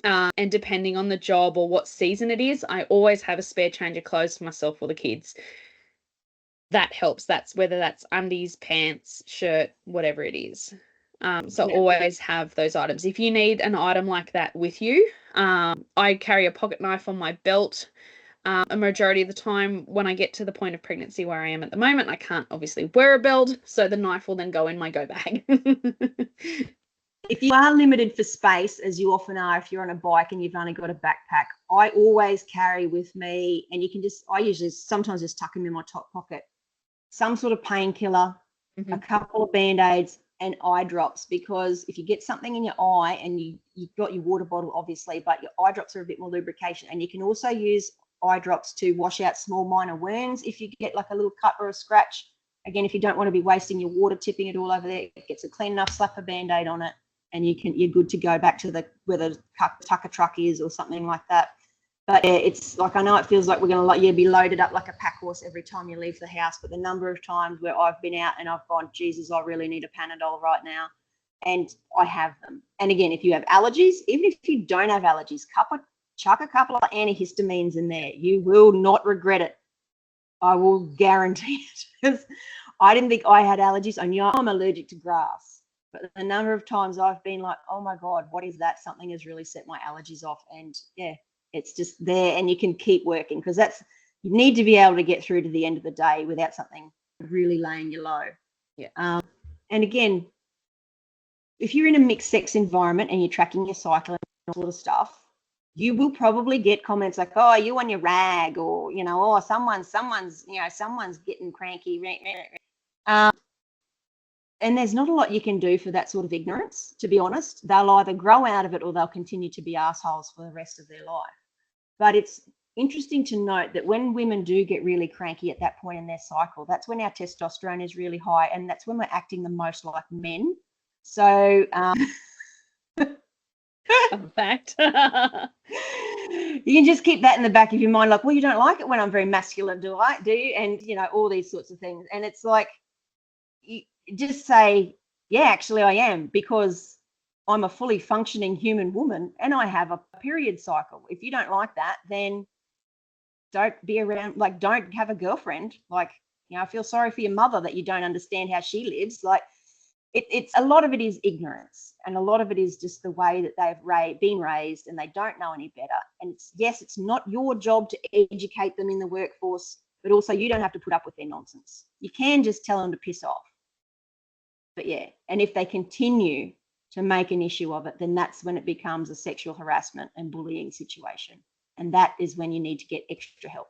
And depending on the job or what season it is, I always have a spare change of clothes for myself or the kids. That helps. That's whether that's undies, pants, shirt, whatever it is. Always have those items. If you need an item like that with you, I carry a pocket knife on my belt. A majority of the time when I get to the point of pregnancy where I am at the moment, I can't obviously wear a belt, so the knife will then go in my go bag. If you are limited for space, as you often are if you're on a bike and you've only got a backpack, I always carry with me, and I usually sometimes just tuck them in my top pocket, some sort of painkiller, a couple of Band-Aids, and eye drops, because if you get something in your eye, and you've got your water bottle, obviously, but your eye drops are a bit more lubrication, and you can also use eye drops to wash out small minor wounds. If you get like a little cut or a scratch, again, if you don't want to be wasting your water tipping it all over there, it gets a clean enough, slap a Band-Aid on it. and you're good to go back to where the tucker truck is or something like that. But yeah, it's like, I know it feels like we're going to be loaded up like a pack horse every time you leave the house, but the number of times where I've been out and I've gone, Jesus, I really need a Panadol right now, and I have them. And again, if you have allergies, even if you don't have allergies, chuck a couple of antihistamines in there. You will not regret it. I will guarantee it. I didn't think I had allergies. I knew I'm allergic to grass. But the number of times I've been like, oh my God, what is that? Something has really set my allergies off. And yeah, it's just there, and you can keep working, because you need to be able to get through to the end of the day without something really laying you low. Yeah. And again, if you're in a mixed sex environment and you're tracking your cycle and all sort of stuff, you will probably get comments like, oh, you on your rag, or, oh, someone's getting cranky. And there's not a lot you can do for that sort of ignorance, to be honest. They'll either grow out of it or they'll continue to be assholes for the rest of their life. But it's interesting to note that when women do get really cranky at that point in their cycle, that's when our testosterone is really high, and that's when we're acting the most like men. So Fun fact. You can just keep that in the back of your mind, like, well, you don't like it when I'm very masculine, do you? And all these sorts of things. And it's like, you just say, yeah, actually I am, because I'm a fully functioning human woman and I have a period cycle. If you don't like that, then don't be around, like, don't have a girlfriend. Like, I feel sorry for your mother that you don't understand how she lives. Like, it's a lot of it is ignorance, and a lot of it is just the way that they've been raised, and they don't know any better. And it's not your job to educate them in the workforce, but also you don't have to put up with their nonsense. You can just tell them to piss off. But yeah, and if they continue to make an issue of it, then that's when it becomes a sexual harassment and bullying situation. And that is when you need to get extra help.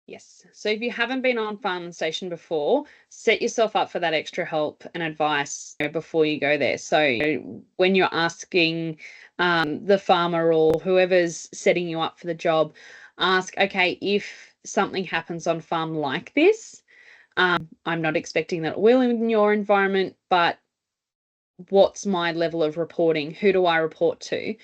Yes. So if you haven't been on farm station before, set yourself up for that extra help and advice before you go there. So when you're asking the farmer or whoever's setting you up for the job, ask, okay, if something happens on farm like this, I'm not expecting that it will in your environment, but what's my level of reporting? Who do I report to?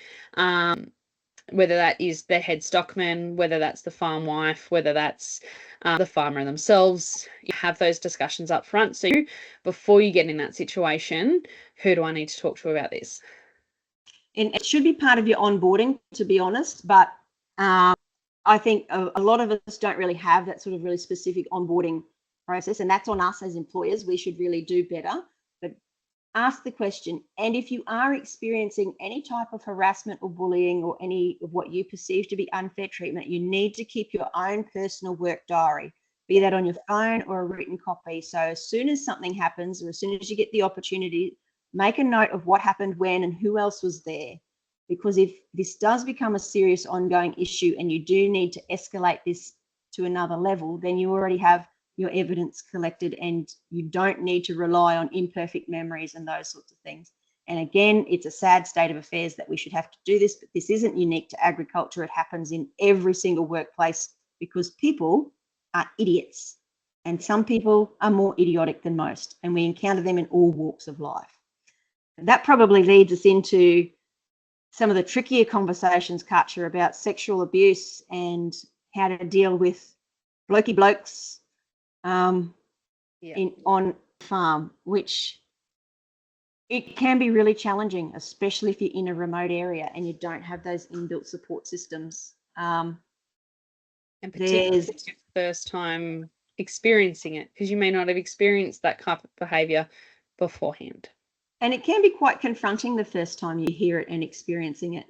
Whether that is the head stockman, whether that's the farm wife, whether that's the farmer themselves. You have those discussions up front. So before you get in that situation, who do I need to talk to about this? And it should be part of your onboarding, to be honest, but I think a lot of us don't really have that sort of really specific onboarding process, and that's on us as employers. We should really do better. But ask the question, and if you are experiencing any type of harassment or bullying or any of what you perceive to be unfair treatment, you need to keep your own personal work diary, be that on your phone or a written copy. So as soon as something happens, or as soon as you get the opportunity, make a note of what happened when and who else was there. Because if this does become a serious ongoing issue and you do need to escalate this to another level, then you already have your evidence collected, and you don't need to rely on imperfect memories and those sorts of things. And again, it's a sad state of affairs that we should have to do this, but this isn't unique to agriculture. It happens in every single workplace because people are idiots, and some people are more idiotic than most, and we encounter them in all walks of life. And that probably leads us into some of the trickier conversations, Katja, about sexual abuse and how to deal with blokey blokes on farm, which it can be really challenging, especially if you're in a remote area and you don't have those inbuilt support systems. And particularly if it's your first time experiencing it, because you may not have experienced that type of behaviour beforehand. And it can be quite confronting the first time you hear it and experiencing it.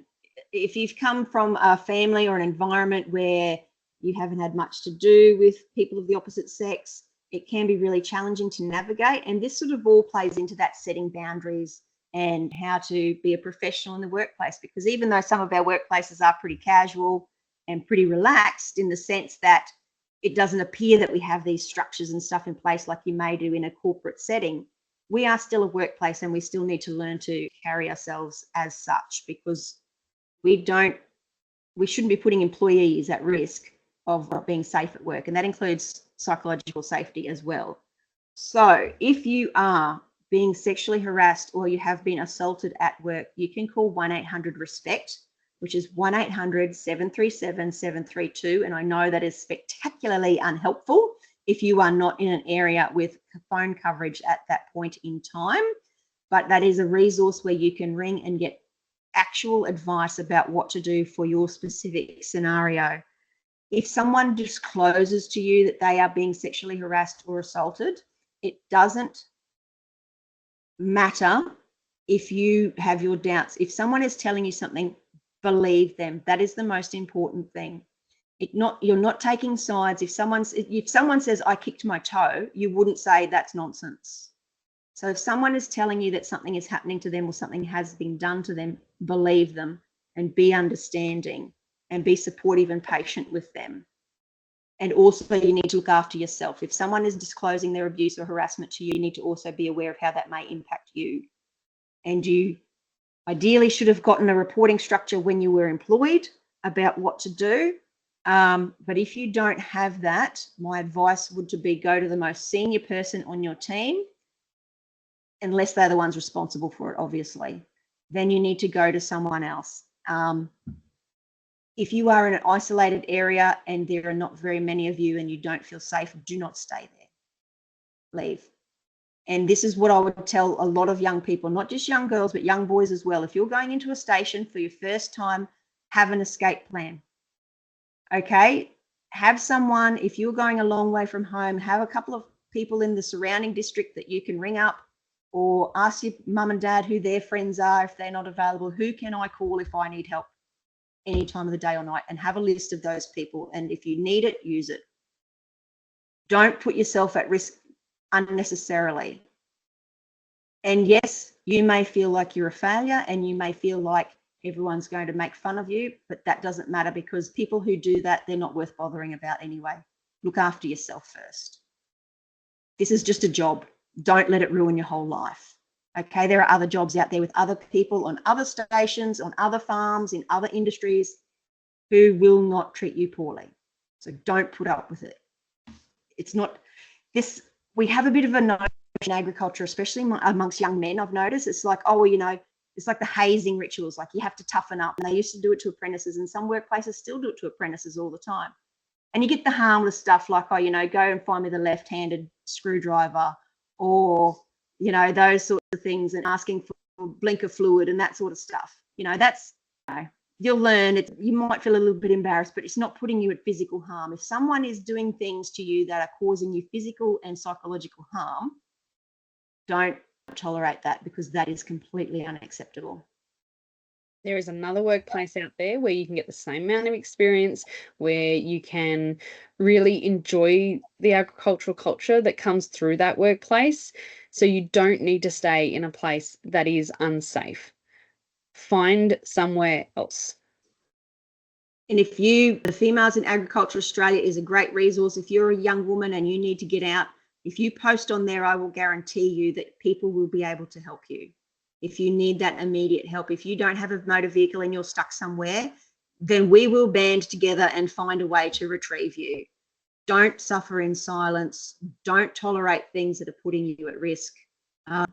If you've come from a family or an environment where you haven't had much to do with people of the opposite sex, it can be really challenging to navigate. And this sort of all plays into that setting boundaries and how to be a professional in the workplace. Because even though some of our workplaces are pretty casual and pretty relaxed in the sense that it doesn't appear that we have these structures and stuff in place like you may do in a corporate setting, we are still a workplace, and we still need to learn to carry ourselves as such, because we shouldn't be putting employees at risk of not being safe at work, and that includes psychological safety as well. So if you are being sexually harassed or you have been assaulted at work, you can call 1-800-RESPECT, which is 1-800-737-732. And I know that is spectacularly unhelpful if you are not in an area with phone coverage at that point in time. But that is a resource where you can ring and get actual advice about what to do for your specific scenario. If someone discloses to you that they are being sexually harassed or assaulted, it doesn't matter if you have your doubts. If someone is telling you something, believe them. That is the most important thing. You're not taking sides. If someone says, I kicked my toe, you wouldn't say that's nonsense. So if someone is telling you that something is happening to them or something has been done to them, believe them and be understanding and be supportive and patient with them. And also you need to look after yourself. If someone is disclosing their abuse or harassment to you, you need to also be aware of how that may impact you. And you ideally should have gotten a reporting structure when you were employed about what to do. But if you don't have that, my advice would be go to the most senior person on your team, unless they're the ones responsible for it, obviously. Then you need to go to someone else. If you are in an isolated area and there are not very many of you and you don't feel safe, do not stay there. Leave. And this is what I would tell a lot of young people, not just young girls, but young boys as well. If you're going into a station for your first time, have an escape plan. Okay? Have someone, if you're going a long way from home, have a couple of people in the surrounding district that you can ring up, or ask your mum and dad who their friends are if they're not available. Who can I call if I need help any time of the day or night? And have a list of those people. And if you need it, use it. Don't put yourself at risk unnecessarily. And yes, you may feel like you're a failure and you may feel like everyone's going to make fun of you, but that doesn't matter, because people who do that, they're not worth bothering about anyway. Look after yourself first. This is just a job. Don't let it ruin your whole life. Okay, there are other jobs out there with other people on other stations, on other farms, in other industries who will not treat you poorly. So don't put up with it. It's not this. We have a bit of a notion in agriculture, especially amongst young men. I've noticed it's like, oh, you know, it's like the hazing rituals, like you have to toughen up. And they used to do it to apprentices, and some workplaces still do it to apprentices all the time. And you get the harmless stuff like, oh, you know, go and find me the left-handed screwdriver, or, you know, those sorts of things, and asking for blinker fluid and that sort of stuff. You know, that's, you know, you'll learn it. You might feel a little bit embarrassed, but it's not putting you at physical harm. If someone is doing things to you that are causing you physical and psychological harm, don't tolerate that, because that is completely unacceptable. There is another workplace out there where you can get the same amount of experience, where you can really enjoy the agricultural culture that comes through that workplace. So you don't need to stay in a place that is unsafe. Find somewhere else. And if the Females in Agriculture Australia is a great resource. If you're a young woman and you need to get out, if you post on there, I will guarantee you that people will be able to help you. If you need that immediate help, if you don't have a motor vehicle and you're stuck somewhere, then we will band together and find a way to retrieve you. Don't suffer in silence. Don't tolerate things that are putting you at risk. And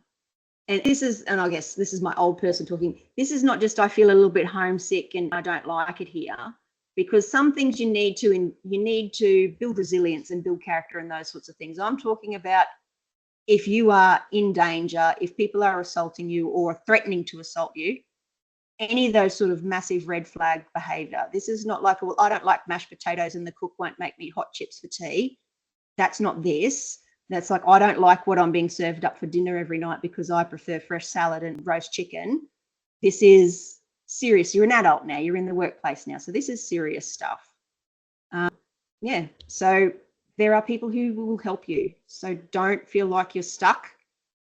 I guess this is my old person talking. This is not just I feel a little bit homesick and I don't like it here, because some things you need to build resilience and build character and those sorts of things. I'm talking about if you are in danger, if people are assaulting you or threatening to assault you, any of those sort of massive red flag behaviour. This is not like, well, I don't like mashed potatoes and the cook won't make me hot chips for tea. That's not this. That's like, I don't like what I'm being served up for dinner every night because I prefer fresh salad and roast chicken. This is serious. You're an adult now. You're in the workplace now. So this is serious stuff. Yeah. So there are people who will help you. So don't feel like you're stuck.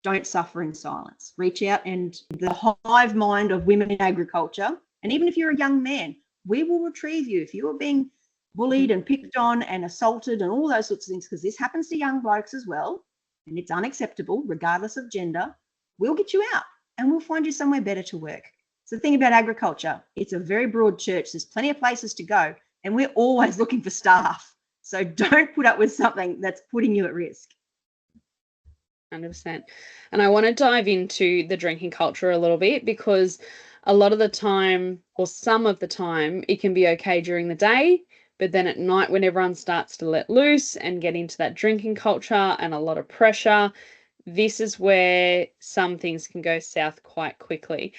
Don't suffer in silence. Reach out, and the hive mind of women in agriculture, and even if you're a young man, we will retrieve you. If you are being bullied and picked on and assaulted and all those sorts of things, because this happens to young blokes as well, and it's unacceptable regardless of gender, we'll get you out and we'll find you somewhere better to work. So the thing about agriculture, it's a very broad church. There's plenty of places to go, and we're always looking for staff. So don't put up with something that's putting you at risk. 100%. And I want to dive into the drinking culture a little bit, because a lot of the time, or some of the time, it can be okay during the day, but then at night when everyone starts to let loose and get into that drinking culture and a lot of pressure, this is where some things can go south quite quickly.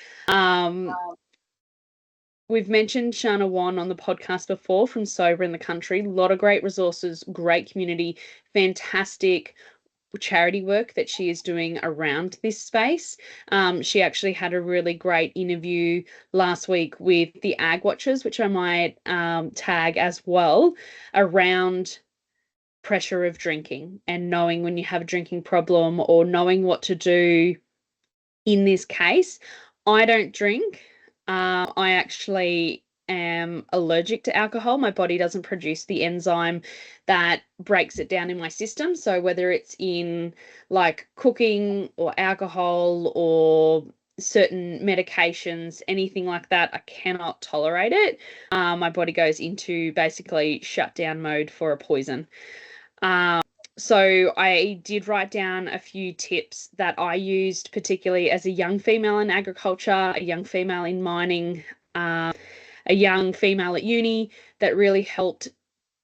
We've mentioned Shana Wan on the podcast before from Sober in the Country. A lot of great resources, great community, fantastic charity work that she is doing around this space. She actually had a really great interview last week with the Ag Watchers, which I might tag as well, around pressure of drinking and knowing when you have a drinking problem or knowing what to do in this case. I don't drink. I actually am allergic to alcohol. My body doesn't produce the enzyme that breaks it down in my system. So whether it's in like cooking or alcohol or certain medications, anything like that, I cannot tolerate it. My body goes into basically shutdown mode for a poison. So I did write down a few tips that I used, particularly as a young female in agriculture, a young female in mining, a young female at uni, that really helped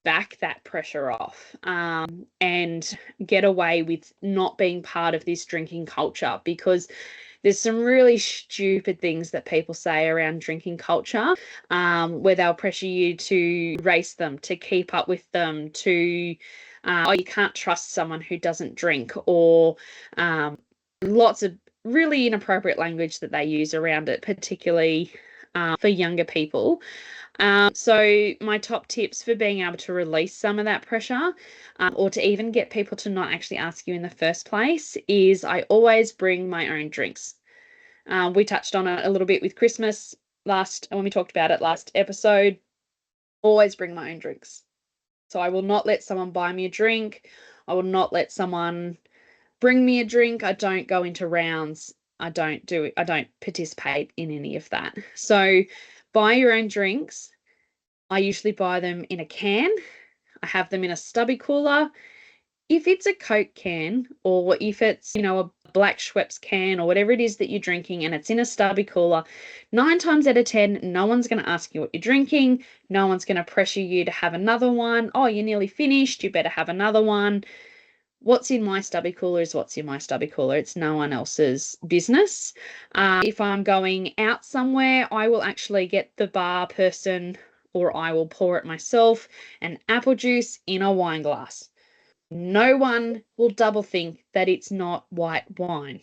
back that pressure off and get away with not being part of this drinking culture, because there's some really stupid things that people say around drinking culture, where they'll pressure you to race them, to keep up with them, to oh, you can't trust someone who doesn't drink, or lots of really inappropriate language that they use around it, particularly for younger people. So my top tips for being able to release some of that pressure, or to even get people to not actually ask you in the first place, is I always bring my own drinks. We touched on it a little bit with Christmas when we talked about it last episode. Always bring my own drinks. So I will not let someone buy me a drink. I will not let someone bring me a drink. I don't go into rounds. I don't participate in any of that. So buy your own drinks. I usually buy them in a can. I have them in a stubby cooler. If it's a Coke can, or if it's, a black Schweppes can, or whatever it is that you're drinking, and it's in a stubby cooler, 9 times out of 10, no one's going to ask you what you're drinking. No one's going to pressure you to have another one. Oh, you're nearly finished, you better have another one. What's in my stubby cooler is what's in my stubby cooler. It's no one else's business. If I'm going out somewhere, I will actually get the bar person, or I will pour it myself, an apple juice in a wine glass. No one will double think that it's not white wine.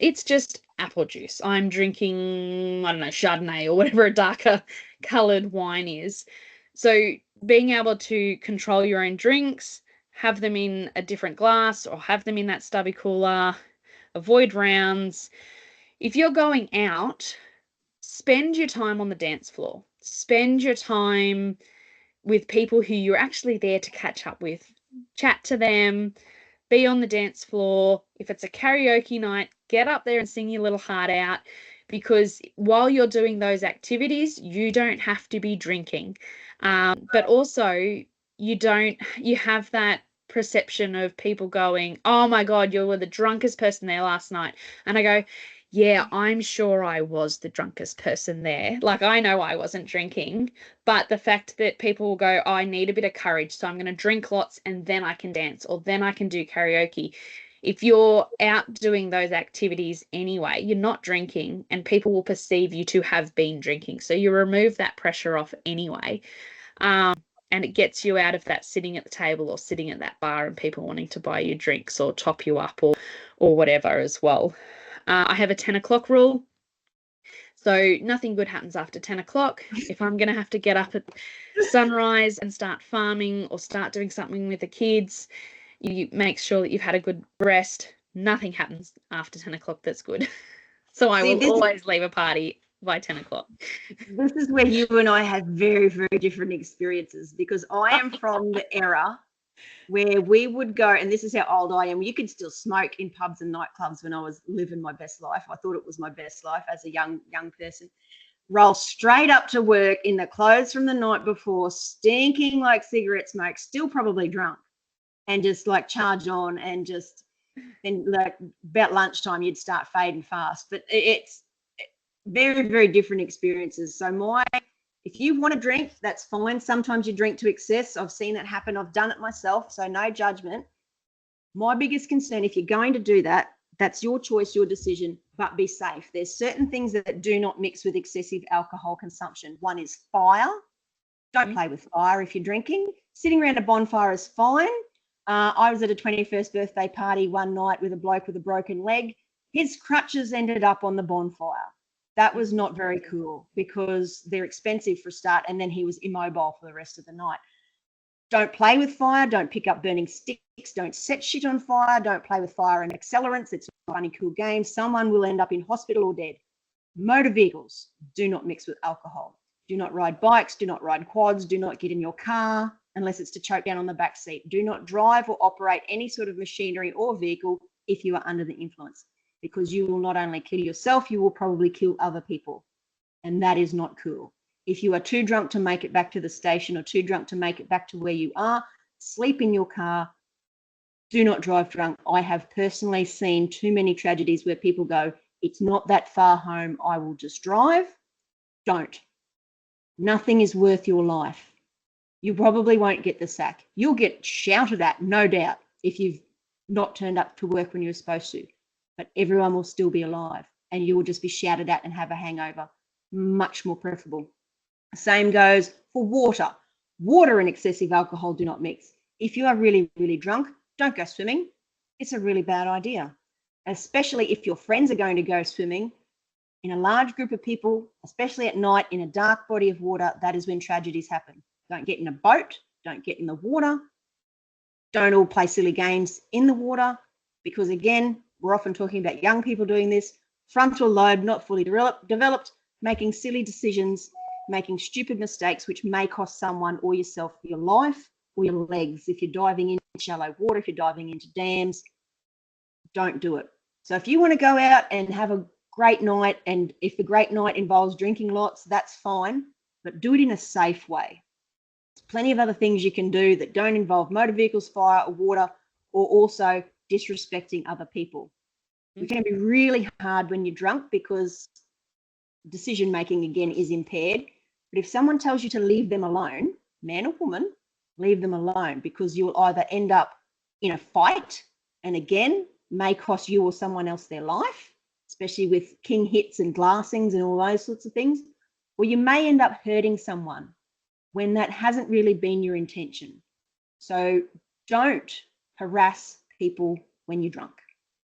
It's just apple juice. I'm drinking, I don't know, Chardonnay or whatever a darker coloured wine is. So being able to control your own drinks, have them in a different glass or have them in that stubby cooler, avoid rounds. If you're going out, spend your time on the dance floor. Spend your time with people who you're actually there to catch up with. Chat to them, be on the dance floor. If it's a karaoke night, get up there and sing your little heart out, because while you're doing those activities, you don't have to be drinking. But also you have that perception of people going, oh my God, you were the drunkest person there last night. And I go, yeah, I'm sure I was the drunkest person there. Like, I know I wasn't drinking, but the fact that people will go, oh, I need a bit of courage, so I'm going to drink lots and then I can dance, or then I can do karaoke. If you're out doing those activities anyway, you're not drinking, and people will perceive you to have been drinking. So you remove that pressure off anyway. And it gets you out of that sitting at the table or sitting at that bar and people wanting to buy you drinks or top you up or whatever as well. I have a 10 o'clock rule. So nothing good happens after 10 o'clock. If I'm going to have to get up at sunrise and start farming or start doing something with the kids, you make sure that you've had a good rest. Nothing happens after 10 o'clock that's good. So I will always leave a party by 10 o'clock. This is where you and I have very, very different experiences, because I am from the era where we would go, and this is how old I am, you could still smoke in pubs and nightclubs when I was living my best life. I thought it was my best life as a young person. Roll straight up to work in the clothes from the night before, stinking like cigarette smoke, still probably drunk, and just like charge on and just then like about lunchtime you'd start fading fast. But it's very, very different experiences. So if you want to drink, that's fine. Sometimes you drink to excess. I've seen that happen. I've done it myself, so no judgment. My biggest concern, if you're going to do that, that's your choice, your decision, but be safe. There's certain things that do not mix with excessive alcohol consumption. One is fire. Don't play with fire if you're drinking. Sitting around a bonfire is fine. I was at a 21st birthday party one night with a bloke with a broken leg. His crutches ended up on the bonfire. That was not very cool because they're expensive for a start, and then he was immobile for the rest of the night. Don't play with fire. Don't pick up burning sticks. Don't set shit on fire. Don't play with fire and accelerants. It's not a funny, cool game. Someone will end up in hospital or dead. Motor vehicles do not mix with alcohol. Do not ride bikes. Do not ride quads. Do not get in your car unless it's to choke down on the back seat. Do not drive or operate any sort of machinery or vehicle if you are under the influence, because you will not only kill yourself, you will probably kill other people. And that is not cool. If you are too drunk to make it back to the station or too drunk to make it back to where you are, sleep in your car. Do not drive drunk. I have personally seen too many tragedies where people go, it's not that far home, I will just drive. Don't. Nothing is worth your life. You probably won't get the sack. You'll get shouted at, no doubt, if you've not turned up to work when you're supposed to. But everyone will still be alive, and you will just be shouted at and have a hangover. Much more preferable. Same goes for water. Water and excessive alcohol do not mix. If you are really, really drunk, don't go swimming. It's a really bad idea, especially if your friends are going to go swimming in a large group of people, especially at night in a dark body of water. That is when tragedies happen. Don't get in a boat. Don't get in the water. Don't all play silly games in the water, because again, we're often talking about young people doing this. Frontal lobe not fully developed, making silly decisions, making stupid mistakes, which may cost someone or yourself your life or your legs. If you're diving into shallow water, if you're diving into dams, don't do it. So if you want to go out and have a great night, and if the great night involves drinking lots, that's fine, but do it in a safe way. There's plenty of other things you can do that don't involve motor vehicles, fire, or water, or also disrespecting other people. It can be really hard when you're drunk because decision making again is impaired. But if someone tells you to leave them alone, man or woman, leave them alone, because you'll either end up in a fight, and again may cost you or someone else their life, especially with king hits and glassings and all those sorts of things, or you may end up hurting someone when that hasn't really been your intention. So don't harass people when you're drunk.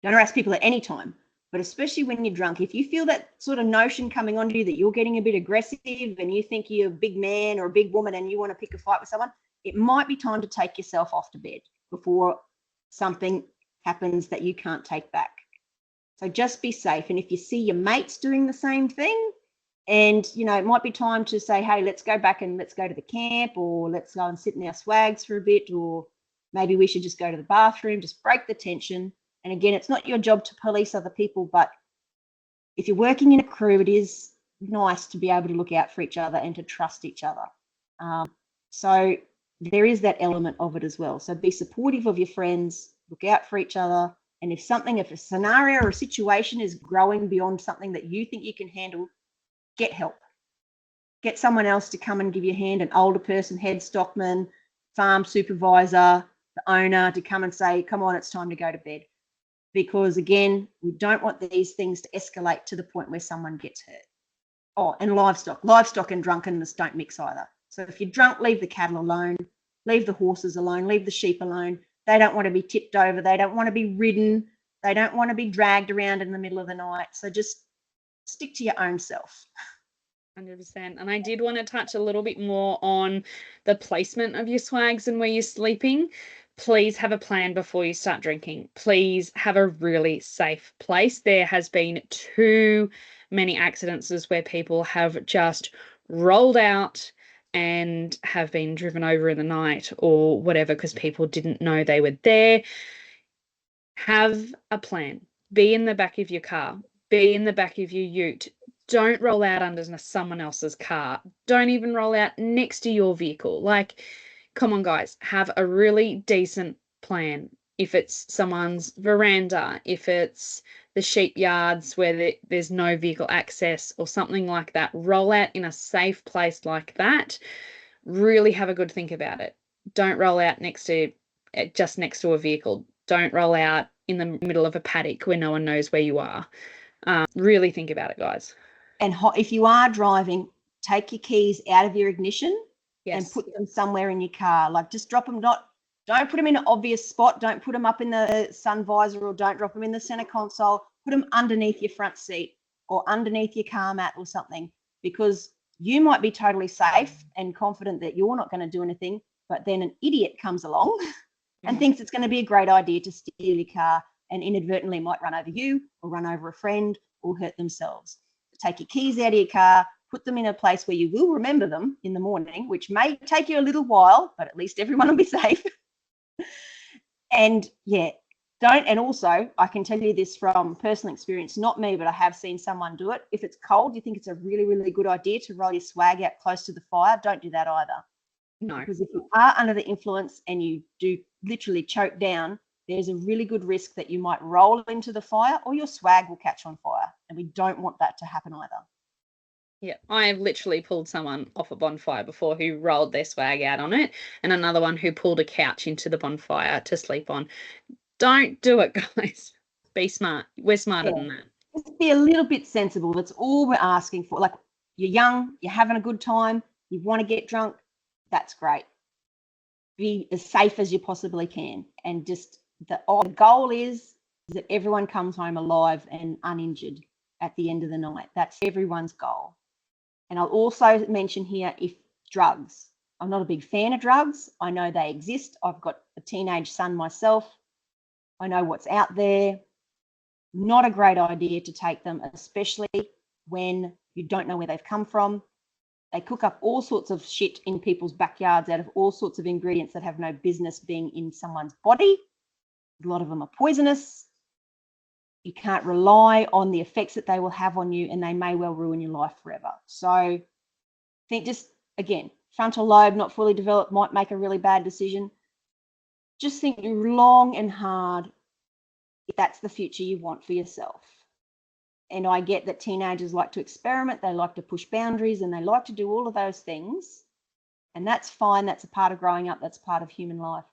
Don't harass people at any time, but especially when you're drunk. If you feel that sort of notion coming onto you that you're getting a bit aggressive and you think you're a big man or a big woman and you want to pick a fight with someone, it might be time to take yourself off to bed before something happens that you can't take back. So just be safe. And if you see your mates doing the same thing, and it might be time to say, hey, let's go back and let's go to the camp, or let's go and sit in our swags for a bit, or maybe we should just go to the bathroom, just break the tension. And again, it's not your job to police other people, but if you're working in a crew, it is nice to be able to look out for each other and to trust each other. So there is that element of it as well. So be supportive of your friends, look out for each other. And if a scenario or a situation is growing beyond something that you think you can handle, get help. Get someone else to come and give you a hand, an older person, head stockman, farm supervisor, the owner, to come and say, come on, it's time to go to bed. Because again, we don't want these things to escalate to the point where someone gets hurt. Oh, and livestock and drunkenness don't mix either. So if you're drunk, leave the cattle alone, leave the horses alone, leave the sheep alone. They don't want to be tipped over. They don't want to be ridden. They don't want to be dragged around in the middle of the night. So just stick to your own self. 100%. And I did want to touch a little bit more on the placement of your swags and where you're sleeping. Please have a plan before you start drinking. Please have a really safe place. There has been too many accidents where people have just rolled out and have been driven over in the night or whatever because people didn't know they were there. Have a plan. Be in the back of your car. Be in the back of your ute. Don't roll out under someone else's car. Don't even roll out next to your vehicle. Like, come on, guys, have a really decent plan. if it's someone's veranda, if it's the sheep yards where there's no vehicle access or something like that, roll out in a safe place like that. Really have a good think about it. Don't roll out just next to a vehicle. Don't roll out in the middle of a paddock where no one knows where you are. Really think about it, guys. And if you are driving, take your keys out of your ignition and Yes. put them somewhere in your car. Like, just drop them, don't put them in an obvious spot. Don't put them up in the sun visor, or don't drop them in the center console. Put them underneath your front seat or underneath your car mat or something, because you might be totally safe and confident that you're not going to do anything, but then an idiot comes along and thinks it's going to be a great idea to steal your car and inadvertently might run over you or run over a friend or hurt themselves. Take your keys out of your car, put them in a place where you will remember them in the morning, which may take you a little while, but at least everyone will be safe. And yeah, don't. And also, I can tell you this from personal experience, not me, but I have seen someone do it. If it's cold, you think it's a really, really good idea to roll your swag out close to the fire, don't do that either. No. Because if you are under the influence and you do literally choke down, there's a really good risk that you might roll into the fire or your swag will catch on fire. And we don't want that to happen either. Yeah, I have literally pulled someone off a bonfire before who rolled their swag out on it, and another one who pulled a couch into the bonfire to sleep on. Don't do it, guys. Be smart. We're smarter than that. Just be a little bit sensible. That's all we're asking for. Like, you're young, you're having a good time, you want to get drunk, that's great. Be as safe as you possibly can. And just the goal is that everyone comes home alive and uninjured at the end of the night. That's everyone's goal. And I'll also mention here, if drugs. I'm not a big fan of drugs. I know they exist. I've got a teenage son myself. I know what's out there. Not a great idea to take them, especially when you don't know where they've come from. They cook up all sorts of shit in people's backyards out of all sorts of ingredients that have no business being in someone's body. A lot of them are poisonous. You can't rely on the effects that they will have on you, and they may well ruin your life forever. So think, just again, frontal lobe not fully developed might make a really bad decision. Just think long and hard if that's the future you want for yourself. And I get that teenagers like to experiment, they like to push boundaries, and they like to do all of those things. And that's fine. That's a part of growing up. That's part of human life.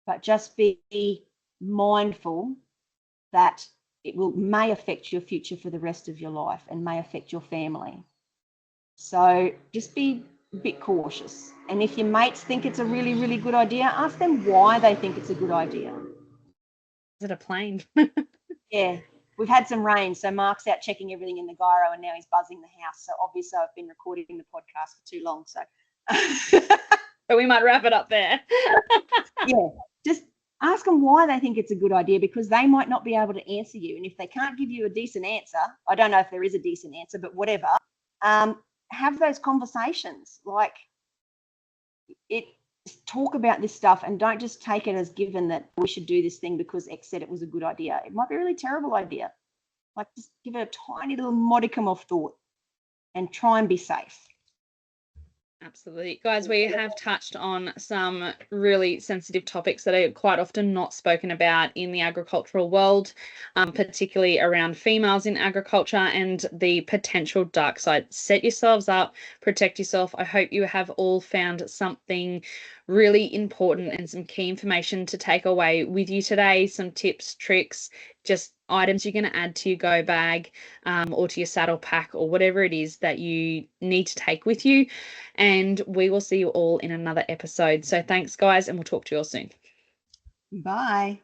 But just be mindful that it may affect your future for the rest of your life and may affect your family. So just be a bit cautious. And if your mates think it's a really, really good idea, ask them why they think it's a good idea. Is it a plane? Yeah, we've had some rain, so Mark's out checking everything in the gyro, and now he's buzzing the house. So obviously I've been recording the podcast for too long. So But we might wrap it up there. Yeah, just ask them why they think it's a good idea, because they might not be able to answer you. And if they can't give you a decent answer, I don't know if there is a decent answer, but whatever, have those conversations. Like, talk about this stuff, and don't just take it as given that we should do this thing because X said it was a good idea. It might be a really terrible idea. Like, just give it a tiny little modicum of thought and try and be safe. Absolutely. Guys, we have touched on some really sensitive topics that are quite often not spoken about in the agricultural world, particularly around females in agriculture and the potential dark side. Set yourselves up, protect yourself. I hope you have all found something really important and some key information to take away with you today, some tips, tricks, just items you're going to add to your go bag or to your saddle pack or whatever it is that you need to take with you. And we will see you all in another episode. So thanks, guys, and we'll talk to you all soon. Bye.